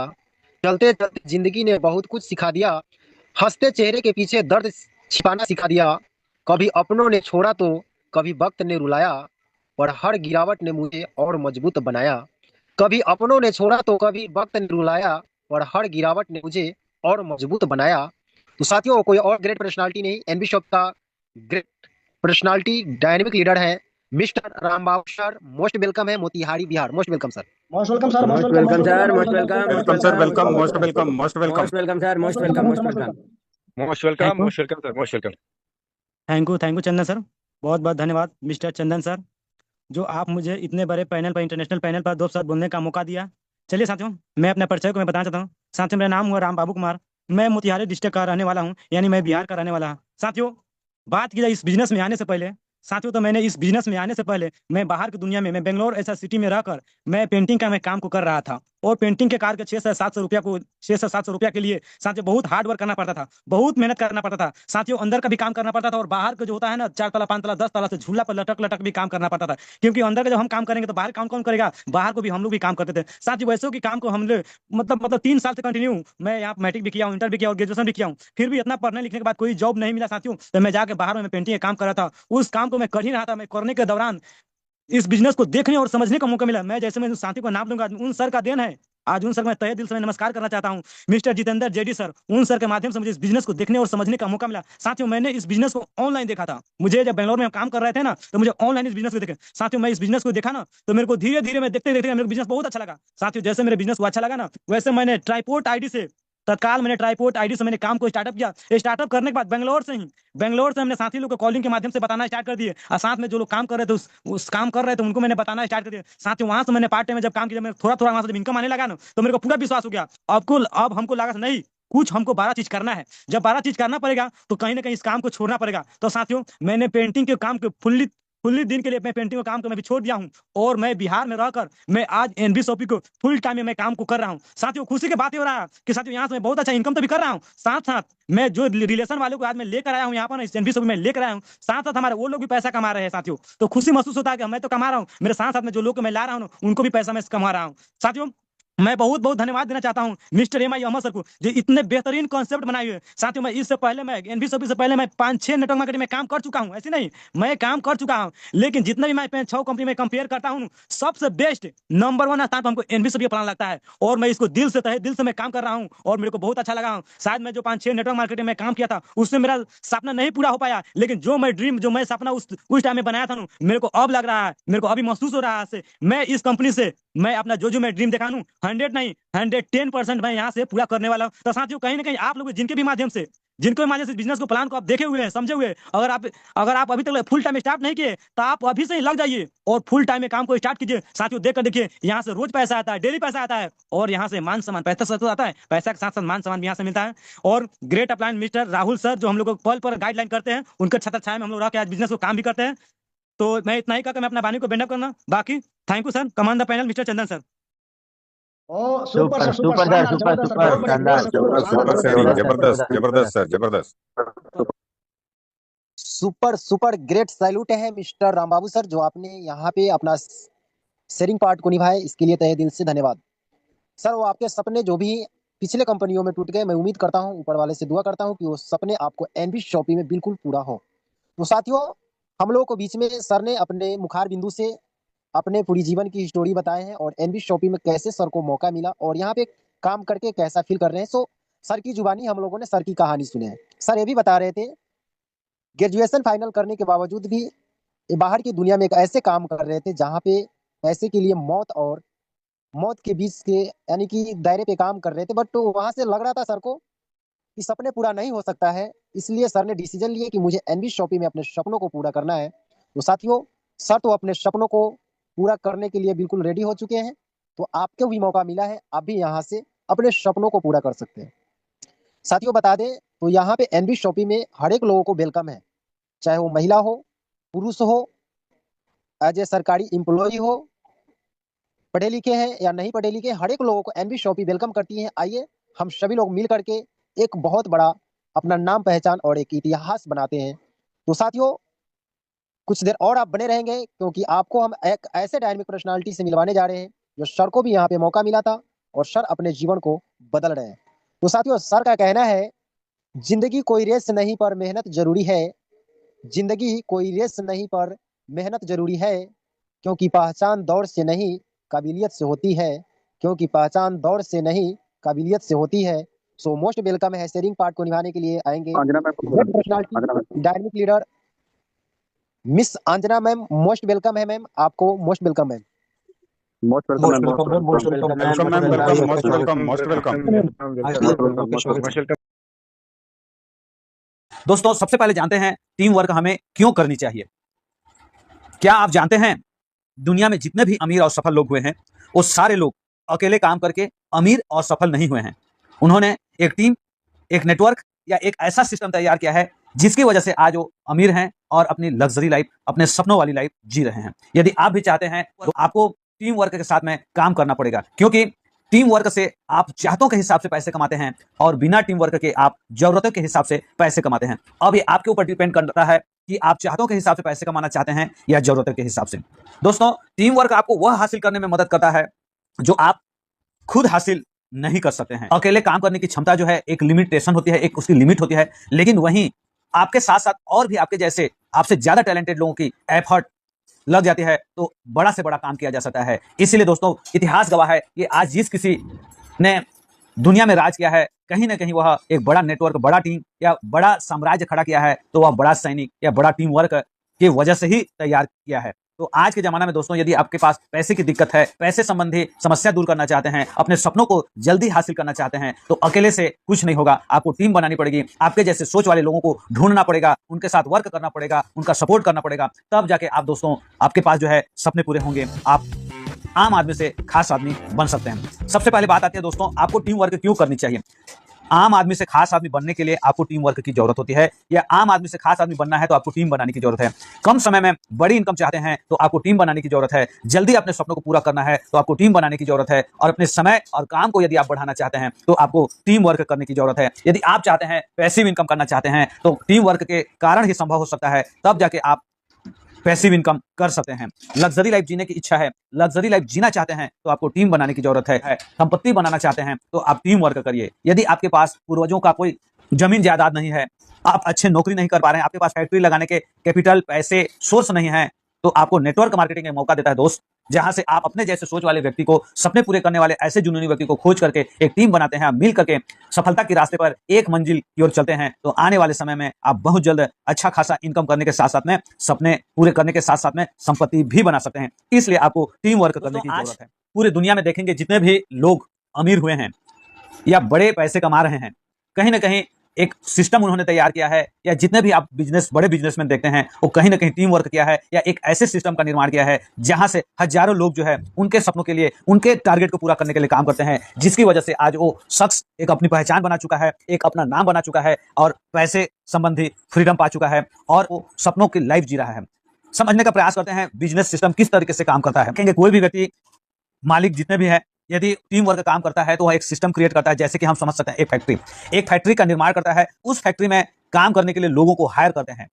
चलते जिंदगी ने बहुत कुछ सिखा दिया, हंसते चेहरे के पीछे दर्द छिपाना सिखा दिया। कभी अपनों ने छोड़ा तो कभी वक्त ने रुलाया, और हर गिरावट ने मुझे और मजबूत बनाया। कभी अपनों ने छोड़ा तो कभी वक्त ने रुलाया, और हर गिरावट ने मुझे और मजबूत बनाया। तो साथियों कोई और ग्रेट पर्सनालिटी नहीं, एनबी शॉप का ग्रेट पर्सनालिटी डायनेमिक लीडर है mister Rambabu sir, most welcome है Motihari Bihar. Most welcome sir. Most welcome sir, most welcome sir, most welcome, most welcome sir, welcome, welcome, most welcome, most welcome. Most welcome sir, most welcome, most welcome. Most welcome, most welcome sir, most welcome. Thank you Chandan sir, बहुत बहुत धन्यवाद mister Chandan sir, जो आप मुझे इतने बड़े panel पर, international panel पर 2 शब्द बोलने का मौका दिया। चलिए साथियों, मैं अपने परिचय को मैं बताना चाहता हूँ। साथियों, मेरा नाम हुआ राम बाबू कुमार, मैं मोतिहारी डिस्ट्रिक्ट का रहने वाला हूँ, यानी मैं बिहार का रहने वाला हूँ। साथियों, बात की जाए इस बिजनेस में आने से पहले, साथियों, तो मैंने इस बिजनेस में आने से पहले मैं बाहर की दुनिया में, मैं बेंगलोर ऐसा सिटी में रहकर मैं पेंटिंग का मैं काम को कर रहा था, और पेंटिंग के कार्य के 600-700 रुपया को 600-700 रुपया के लिए साथियों बहुत हार्ड वर्क करना पड़ता था, बहुत मेहनत करना पड़ता था साथियों, अंदर का भी काम करना पड़ता था, और बाहर का जो होता है ना 4 तला 5 तला 10 तला से झूला पर लटक लटक भी काम करना पड़ता था, क्योंकि अंदर का जब हम काम करेंगे तो बाहर काम कौन करेगा, बाहर को भी हम लोग भी काम करते थे साथियों। वैसे की काम को हम लोग मतलब 3 साल से कंटिन्यू, मैं यहाँ मैट्रिक भी किया हूँ, इंटर भी किया और ग्रेजुएशन भी किया हूँ, फिर भी इतना पढ़ने लिखने के बाद कोई जॉब नहीं मिला साथियों, तो मैं जाके बाहर में पेंटिंग का काम कर रहा था। उस काम को मैं कर ही रहा था, मैं करने के दौरान इस बिजनेस को देखने और समझने का मौका मिला। मैं जैसे मैं उस साथी को नाम लूंगा, उन सर का देन है। आज उन सर मैं तहे दिल से मैं नमस्कार करना चाहता हूं, मिस्टर जितेंद्र जेडी सर। उन सर के माध्यम से मुझे इस बिजनेस को देखने और समझने का मौका मिला साथियों। मैंने इस बिजनेस को ऑनलाइन देखा था, मुझे जब बेंगलोर में काम कर रहे थे ना, तो मुझे ऑनलाइन इस बिजनेस को देखे साथियों। मैं इस बिजनेस को देखा ना, तो मेरे को धीरे धीरे मैं देखते देखते मेरे को बिजनेस बहुत अच्छा लगा साथियों। जैसे मेरे बिजनेस को अच्छा लगा ना, वैसे मैंने ट्राइपोर्ट आईडी से तत्काल मैंने ट्राइपोर्ट आईडी से मैंने काम को स्टार्टअप किया। स्टार्टअप करने के बाद बेंगलोर से हमने साथी लोग को कॉलिंग के माध्यम से बताना स्टार्ट कर दिए, और साथ में जो लोग काम कर रहे थे उस काम कर रहे थे उनको मैंने बताना स्टार्ट कर दिया साथियों। वहां से मैंने पार्ट टाइम में जब काम किया, मैं थोड़ा थोड़ा वहां से जब इनकम आने लगा ना, तो मेरे को पूरा विश्वास हो गया अब हमको लगा नहीं, कुछ हमको 12 चीज करना है। जब 12 चीज करना पड़ेगा तो कहीं ना कहीं इस काम को छोड़ना पड़ेगा। तो साथियों, मैंने पेंटिंग के काम को फुल्ली दिन के लिए मैं पेंटिंग का काम को मैं भी छोड़ दिया हूं, और मैं बिहार में रहकर मैं आज एनबी शॉपी को फुल टाइम में मैं काम को कर रहा हूं साथियों। खुशी की बात हो रहा है कि साथियों यहाँ से मैं बहुत अच्छा इनकम तो भी कर रहा हूँ, साथ साथ मैं जो रिलेशन वालों को आज मैं लेकर आया हूँ यहाँ पर एनबी शॉपी में लेकर आया हूँ, साथ साथ हमारे वो लोग भी पैसा कमा रहे हैं साथियों। तो खुशी महसूस होता है कि मैं तो कमा रहा हूँ, मेरे साथ साथ में जो लोग को मैं ला रहा हूँ उनको भी पैसा मैं कमा रहा हूँ साथियों। मैं बहुत बहुत धन्यवाद देना चाहता हूं मिस्टर एम आई अहमद सर को, जो इतने बेहतरीन कॉन्सेप्ट बनाए हुए साथियों। मैं इससे पहले मैं एनबी शॉपी से पहले मैं 5-6 नेटवर्क मार्केटिंग में काम कर चुका हूं, ऐसे नहीं मैं काम कर चुका हूं, लेकिन जितने भी मैं 6 कंपनी में कंपेयर करता हूं, सबसे बेस्ट नंबर 1 स्थान पर हमको एनबी शॉपी प्लान लगता है, और मैं इसको दिल से मैं काम कर रहा हूं, और मेरे को बहुत अच्छा लगा। शायद मैं जो 5-6 नेटवर्क मार्केटिंग में काम किया था उससे मेरा सपना नहीं पूरा हो पाया, लेकिन जो मैं सपना उस टाइम में बनाया था ना, मेरे को अब लग रहा है, मेरे को अभी महसूस हो रहा है मैं इस कंपनी से मैं अपना जो मैं ड्रीम देखा हूं 100 नहीं 110% मैं यहाँ से पूरा करने वाला हूं। तो साथियों, कहीं ना कहीं आप लोग जिनके भी माध्यम से बिजनेस को प्लान को आप देखे हुए हैं, समझे हुए हैं, अगर आप अभी तक फुल टाइम स्टार्ट नहीं किए तो आप अभी से ही लग जाइए और फुल टाइम में काम को स्टार्ट कीजिए साथियों। देखकर देखिए, यहाँ से रोज पैसा आता है, डेली पैसा आता है, और यहाँ से मान सम्मान पैसा तो आता है, पैसा के साथ साथ मान सम्मान भी यहाँ से मिलता है। और great upline mister Rahul sir जो हम लोग को पल पर गाइडलाइन करते हैं, उनके छत्र छाया में हम लोग रह के आज बिजनेस को काम भी करते हैं। तो मैं इतना ही कहकर मैं अपना वाणी को बेंडअप करना, बाकी thank you sir, command the panel mister Chandan sir. Oh super sir, super sir, super super शानदार, सुपर सर, जबरदस्त जबरदस्त सर, जबरदस्त सुपर ग्रेट सैल्यूट है मिस्टर रामबाबू सर, जो आपने यहाँ पे अपना शेयरिंग पार्ट को निभाया, इसके लिए तहे दिल से धन्यवाद सर। वो आपके सपने जो भी पिछले कंपनियों में टूट गए, मैं उम्मीद करता हूँ, ऊपर वाले से दुआ करता हूँ कि वो सपने आपको एनबी शॉपी में बिल्कुल पूरा हो। तो साथियों, हम लोगों को बीच में सर ने अपने मुखार बिंदु से अपने पूरी जीवन की स्टोरी बताए हैं, और एनबी शॉपी में कैसे सर को मौका मिला और यहाँ पे काम करके कैसा फील कर रहे हैं। सो सर की जुबानी हम लोगों ने सर की कहानी सुनी है। सर ये भी बता रहे थे, ग्रेजुएशन फाइनल करने के बावजूद भी बाहर की दुनिया में एक ऐसे काम कर रहे थे जहाँ पे पैसे के लिए मौत के बीच के यानी कि दायरे पे काम कर रहे थे, बट वहां से लग रहा था सर को कि सपने पूरा नहीं हो सकता है। इसलिए सर ने डिसीजन लिए कि मुझे एनबी शॉपी में अपने सपनों को पूरा करना है। तो साथियों, सर तो अपने सपनों को पूरा करने के लिए बिल्कुल रेडी हो चुके हैं, तो आपको भी मौका मिला है, आप भी यहाँ से अपने सपनों को पूरा कर सकते हैं। साथियों बता दें तो यहाँ पे एनबी शॉपी में हर एक लोगों को वेलकम है, चाहे वो महिला हो, पुरुष हो, एज ए सरकारी एम्प्लॉय हो, पढ़े लिखे हैं या नहीं पढ़े लिखे, हर एक लोगों को एनबी शॉपी वेलकम करती है। आइए हम सभी लोग मिल करके एक बहुत बड़ा अपना नाम पहचान और एक इतिहास बनाते हैं। तो साथियों, कुछ देर और आप बने रहेंगे, क्योंकि आपको हम एक ऐसे डायनामिक पर्सनालिटी से मिलवाने जा रहे हैं जो सर को भी यहाँ पे मौका मिला था और सर अपने जीवन को बदल रहे हैं। तो साथियों, सर का कहना है, जिंदगी कोई रेस नहीं पर मेहनत जरूरी है, जिंदगी कोई रेस नहीं पर मेहनत जरूरी है, क्योंकि पहचान दौड़ से नहीं काबिलियत से होती है, क्योंकि पहचान दौड़ से नहीं काबिलियत से होती है। सो मोस्ट वेलकम है। शेयरिंग पार्ट को निभाने के लिए आएंगे dynamic leader miss Anjana ma'am most welcome है मैम, आपको most welcome ma'am. Most welcome ma'am, most welcome ma'am, welcome, most welcome, most welcome, most welcome. दोस्तों सबसे पहले जानते हैं टीम वर्क हमें क्यों करनी चाहिए। क्या आप जानते हैं दुनिया में जितने भी अमीर और सफल लोग हुए हैं वो सारे लोग अकेले काम करके अमीर और सफल नहीं हुए हैं। उन्होंने एक टीम, एक नेटवर्क या एक ऐसा सिस्टम तैयार किया है जिसकी वजह से आज वो अमीर हैं और अपनी लग्जरी लाइफ, अपने सपनों वाली लाइफ जी रहे हैं। यदि आप भी चाहते हैं तो आपको टीम वर्क के साथ में काम करना पड़ेगा, क्योंकि टीम वर्क से आप चाहतों के हिसाब से पैसे कमाते हैं और बिना टीम वर्क के आप जरूरतों के हिसाब से पैसे कमाते हैं। अब ये आपके ऊपर डिपेंड करता है कि आप चाहतों के हिसाब से पैसे कमाना चाहते हैं या जरूरतों के हिसाब से। दोस्तों टीम वर्क आपको वह हासिल करने में मदद करता है जो आप खुद हासिल नहीं कर सकते हैं। अकेले काम करने की क्षमता जो है एक लिमिटेशन होती है, एक उसकी लिमिट होती है, लेकिन वहीं आपके साथ साथ और भी आपके जैसे आपसे ज्यादा टैलेंटेड लोगों की एफर्ट लग जाती है तो बड़ा से बड़ा काम किया जा सकता है। इसीलिए दोस्तों इतिहास गवाह है कि आज जिस किसी ने दुनिया में राज किया है कहीं ना कहीं वह एक बड़ा नेटवर्क, बड़ा टीम या बड़ा साम्राज्य खड़ा किया है तो वह बड़ा सैनिक या बड़ा टीम वर्क की वजह से ही तैयार किया है। तो आज के जमाना में दोस्तों यदि आपके पास पैसे की दिक्कत है, पैसे संबंधी समस्या दूर करना चाहते हैं, अपने सपनों को जल्दी हासिल करना चाहते हैं तो अकेले से कुछ नहीं होगा। आपको टीम बनानी पड़ेगी, आपके जैसे सोच वाले लोगों को ढूंढना पड़ेगा, उनके साथ वर्क करना पड़ेगा, उनका सपोर्ट करना पड़ेगा, तब जाके आप दोस्तों आपके पास जो है सपने पूरे होंगे, आप आम आदमी से खास आदमी बन सकते हैं। सबसे पहले बात आती है दोस्तों आपको टीम वर्क क्यों करनी चाहिए। आम आदमी से खास आदमी बनने के लिए आपको टीम वर्क की जरूरत होती है, या आम आदमी से खास आदमी बनना है तो आपको टीम बनाने की जरूरत है। कम समय में बड़ी इनकम चाहते हैं तो आपको टीम बनाने की जरूरत है। जल्दी अपने सपनों को पूरा करना है तो आपको टीम बनाने की जरूरत है। और अपने समय और काम को यदि आप बढ़ाना चाहते हैं तो आपको टीम वर्क करने की जरूरत है। यदि आप चाहते हैं पैसिव इनकम करना चाहते हैं तो टीम वर्क के कारण ही संभव हो सकता है, तब जाके आप पैसिव इनकम कर सकते हैं। लग्जरी लाइफ जीने की इच्छा है, लग्जरी लाइफ जीना चाहते हैं तो आपको टीम बनाने की जरूरत है। संपत्ति बनाना चाहते हैं तो आप टीम वर्क करिए। यदि आपके पास पूर्वजों का कोई जमीन जायदाद नहीं है, आप अच्छे नौकरी नहीं कर पा रहे हैं, आपके पास फैक्ट्री लगाने के कैपिटल, पैसे, सोर्स नहीं है, तो आपको नेटवर्क मार्केटिंग में मौका देता है दोस्त, जहां से आप अपने जैसे सोच वाले व्यक्ति को, सपने पूरे करने वाले ऐसे जुनूनी व्यक्ति को खोज करके एक टीम बनाते हैं। मिल करके सफलता के रास्ते पर एक मंजिल की ओर चलते हैं तो आने वाले समय में आप बहुत जल्द अच्छा खासा इनकम करने के साथ साथ में, सपने पूरे करने के साथ साथ में संपत्ति भी बना सकते हैं। इसलिए आपको टीम वर्क करने की जरूरत है। पूरे दुनिया में देखेंगे जितने भी लोग अमीर हुए हैं या बड़े पैसे कमा रहे हैं, कहीं ना कहीं एक सिस्टम उन्होंने तैयार किया है, या जितने भी आप बड़े बिजनेसमैन देखते हैं वो कहीं ना कहीं टीम वर्क किया है, या एक ऐसे सिस्टम का निर्माण किया है जहां से हजारों लोग जो है उनके सपनों के लिए, उनके टारगेट को पूरा करने के लिए काम करते हैं, जिसकी वजह से आज वो शख्स एक अपनी पहचान बना चुका है, एक अपना नाम बना चुका है और पैसे संबंधी फ्रीडम पा चुका है और वो सपनों की लाइफ जी रहा है। समझने का प्रयास करते हैं बिजनेस सिस्टम किस तरीके से काम करता है। कहेंगे कोई भी व्यक्ति, मालिक जितने भी है, यदि टीम वर्क काम करता है तो वह एक सिस्टम क्रिएट करता है। जैसे कि हम समझ सकते हैं एक फैक्ट्री का निर्माण करता है, उस फैक्ट्री में काम करने के लिए लोगों को हायर करते हैं,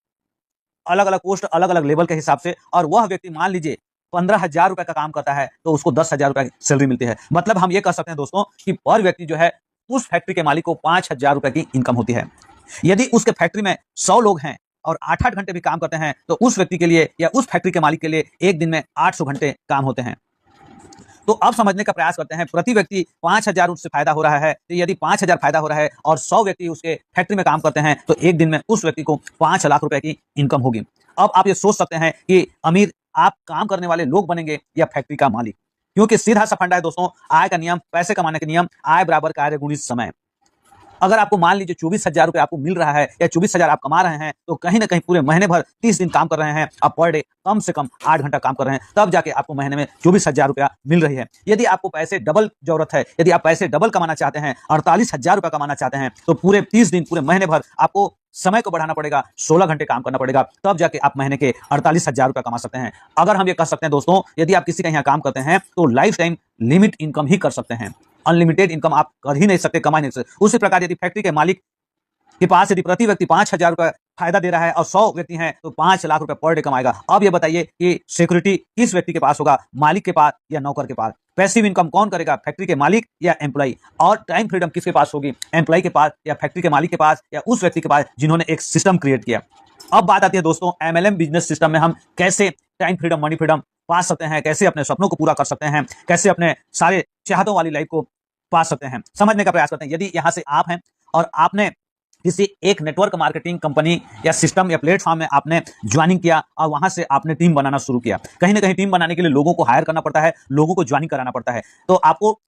अलग अलग पोस्ट, अलग अलग लेवल के हिसाब से, और वह व्यक्ति मान लीजिए 15,000 रुपए का काम करता है तो उसको 10,000 रुपए की सैलरी मिलती है। मतलब हम ये कह सकते हैं दोस्तों कि पर व्यक्ति जो है उस फैक्ट्री के मालिक को 5,000 रुपए की इनकम होती है। यदि उसके फैक्ट्री में 100 लोग हैं और 8-8 घंटे भी काम करते हैं तो उस व्यक्ति के लिए या उस फैक्ट्री के मालिक के लिए एक दिन में 800 घंटे काम होते हैं। तो अब समझने का प्रयास करते हैं, प्रति व्यक्ति 5,000 उससे फायदा हो रहा है, तो यदि 5,000 फायदा हो रहा है और 100 व्यक्ति उसके फैक्ट्री में काम करते हैं तो एक दिन में उस व्यक्ति को 5 लाख रुपए की इनकम होगी। अब आप ये सोच सकते हैं कि अमीर आप काम करने वाले लोग बनेंगे या फैक्ट्री का मालिक, क्योंकि सीधा सा फंडा है दोस्तों, आय का नियम, पैसे कमाने के नियम, आय बराबर कार्य गुणित समय। अगर आपको मान लीजिए 24,000 रुपए आपको मिल रहा है या 24,000 आप कमा रहे हैं तो कहीं ना कहीं पूरे महीने भर 30 दिन काम कर रहे हैं, आप पर डे कम से कम 8 घंटा काम कर रहे हैं, तब जाके आपको महीने में 24,000 रुपया मिल रही है। यदि आपको पैसे डबल जरूरत है, यदि आप पैसे डबल कमाना चाहते हैं, 48,000 रुपया कमाना चाहते हैं, तो पूरे 30 दिन, पूरे महीने भर आपको समय को बढ़ाना पड़ेगा, 16 घंटे काम करना पड़ेगा, तब जाके आप महीने के 48,000 रुपया कमा सकते हैं। अगर हम ये कह सकते हैं दोस्तों, यदि आप किसी का यहाँ काम करते हैं तो लाइफ टाइम लिमिट इनकम ही कर सकते हैं, अनलिमिटेड इनकम आप कर ही नहीं सकते, कमा नहीं सकते। उसी प्रकार यदि फैक्ट्री के मालिक के पास यदि प्रति व्यक्ति 5,000 रुपए फायदा दे रहा है और 100 व्यक्ति हैं तो 5 लाख रुपए पर डे कमाएगा। अब ये बताइए कि सिक्योरिटी किस व्यक्ति के पास होगा, मालिक के पास या नौकर के पास? पैसिव इनकम कौन करेगा, फैक्ट्री के मालिक या एम्प्लॉय? और टाइम फ्रीडम किसके पास होगी, एम्प्लॉय के पास या फैक्ट्री के मालिक के पास या उस व्यक्ति के पास जिन्होंने एक सिस्टम क्रिएट किया? अब बात आती है दोस्तों MLM बिजनेस सिस्टम में हम कैसे टाइम फ्रीडम, मनी फ्रीडम पा सकते हैं, कैसे अपने सपनों को पूरा कर सकते हैं, कैसे अपने सारे चाहतों वाली लाइफ को पा सकते हैं। समझने का प्रयास करते हैं। यदि यहां से आप हैं और आपने किसी एक नेटवर्क मार्केटिंग कंपनी या सिस्टम या प्लेटफॉर्म में आपने ज्वाइनिंग किया और वहां से आपने टीम बनाना शुरू किया। कहीं ना कहीं टीम बनाने के लिए लोगों को हायर करना पड़ता है, लोगों को ज्वाइनिंग कराना पड़ता है। तो आपको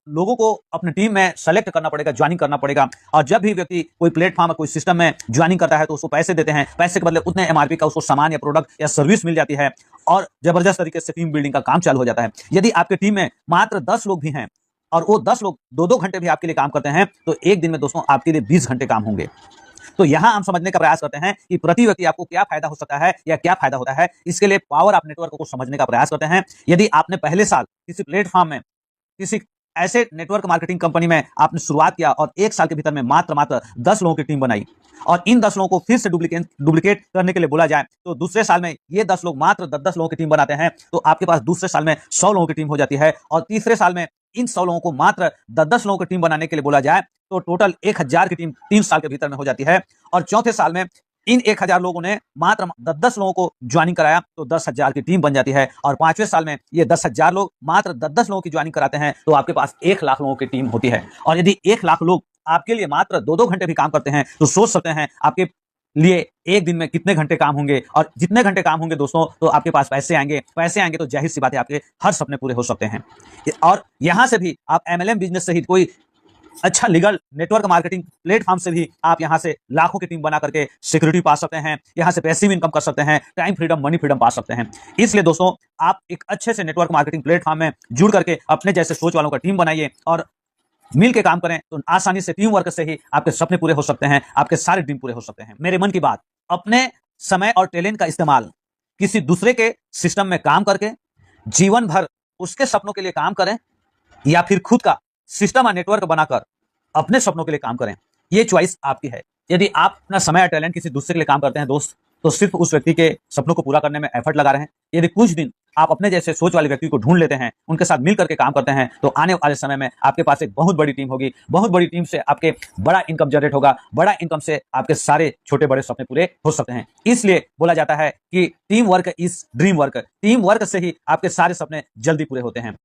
लोगों को अपनी टीम में सेलेक्ट करना पड़ेगा, ज्वाइनिंग करना पड़ेगा। और जब भी व्यक्ति कोई प्लेटफॉर्म कोई सिस्टम में ज्वाइनिंग करता है तो उसको पैसे देते हैं, पैसे के बदले उतने एमआरपी का उसको सामान या प्रोडक्ट या सर्विस मिल जाती है और जबरदस्त तरीके से टीम बिल्डिंग का काम चालू हो जाता है। यदि आपकी टीम में मात्र 10 लोग भी हैं और वो 10 लोग 2-2 घंटे भी आपके लिए काम करते हैं तो एक दिन में दोस्तों आपके लिए 20 घंटे काम होंगे। तो यहां हम समझने का प्रयास करते हैं कि प्रति व्यक्ति आपको क्या फायदा हो सकता है या क्या फायदा होता है। इसके लिए पावर ऑफ नेटवर्क को समझने का प्रयास करते हैं। यदि आपने पहले साल किसी प्लेटफॉर्म में, किसी ऐसे नेटवर्क मार्केटिंग कंपनी में आपने शुरुआत किया और 1 साल के भीतर में मात्र 10 लोगों की टीम बनाई और इन 10 लोगों को फिर से डुप्लीकेट करने के लिए बोला जाए तो दूसरे साल में ये 10 लोग मात्र 10 लोगों की टीम बनाते हैं तो आपके पास दूसरे साल में 100 लोगों की टीम हो जाती है और तीसरे साल में इन 100 लोगों को मात्र 10 लोगों की टीम बनाने के लिए बोला जाए तो टोटल 1000 की टीम 3 साल के भीतर में हो जाती है। और चौथे साल में इन 1000 लोगों ने मात्र 10 लोगों को ज्वाइनिंग कराया तो 10,000 की टीम बन जाती है। और 5वें साल में ये 10,000 लोग मात्र 10 लोगों की ज्वाइनिंग कराते हैं तो आपके पास 1 लाख लोगों की टीम होती है। और यदि 1 लाख लोग आपके लिए मात्र 2-2 घंटे भी काम करते हैं तो सोच सकते हैं आपके लिए एक दिन में कितने घंटे काम होंगे। और जितने घंटे काम होंगे दोस्तों तो आपके पास पैसे आएंगे तो जाहिर सी बात है आपके हर सपने पूरे हो सकते हैं। और यहां से भी आप MLM बिजनेस सहित कोई अच्छा लीगल नेटवर्क मार्केटिंग प्लेटफॉर्म से भी आप यहां से लाखों की टीम बना करके सिक्योरिटी पा सकते हैं, यहां से पैसिव इनकम कर सकते हैं, टाइम फ्रीडम, मनी फ्रीडम पा सकते हैं। इसलिए दोस्तों आप एक अच्छे से नेटवर्क मार्केटिंग प्लेटफॉर्म में जुड़ करके अपने जैसे सोच वालों का टीम बनाइए और मिल के काम करें तो आसानी से टीम वर्क से ही आपके सपने पूरे हो सकते हैं, आपके सारे ड्रीम पूरे हो सकते हैं। मेरे मन की बात, अपने समय और टैलेंट का इस्तेमाल किसी दूसरे के सिस्टम में काम करके जीवन भर उसके सपनों के लिए काम करें या फिर खुद का सिस्टम और नेटवर्क बनाकर अपने सपनों के लिए काम करें, ये चॉइस आपकी है। यदि आप अपना समय और टैलेंट किसी दूसरे के लिए काम करते हैं दोस्त तो सिर्फ उस व्यक्ति के सपनों को पूरा करने में एफर्ट लगा रहे हैं। यदि कुछ दिन आप अपने जैसे सोच वाले व्यक्ति को ढूंढ लेते हैं, उनके साथ मिल करके काम करते हैं तो आने वाले समय में आपके पास एक बहुत बड़ी टीम होगी। बहुत बड़ी टीम से आपके बड़ा इनकम जनरेट होगा, बड़ा इनकम से आपके सारे छोटे बड़े सपने पूरे हो सकते हैं। इसलिए बोला जाता है कि team work is dream work. Team work से ही आपके सारे सपने जल्दी पूरे होते हैं।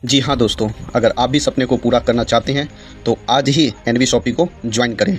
जी हाँ दोस्तों, अगर आप भी सपने को पूरा करना चाहते हैं तो आज ही NV Shopee को ज्वाइन करें।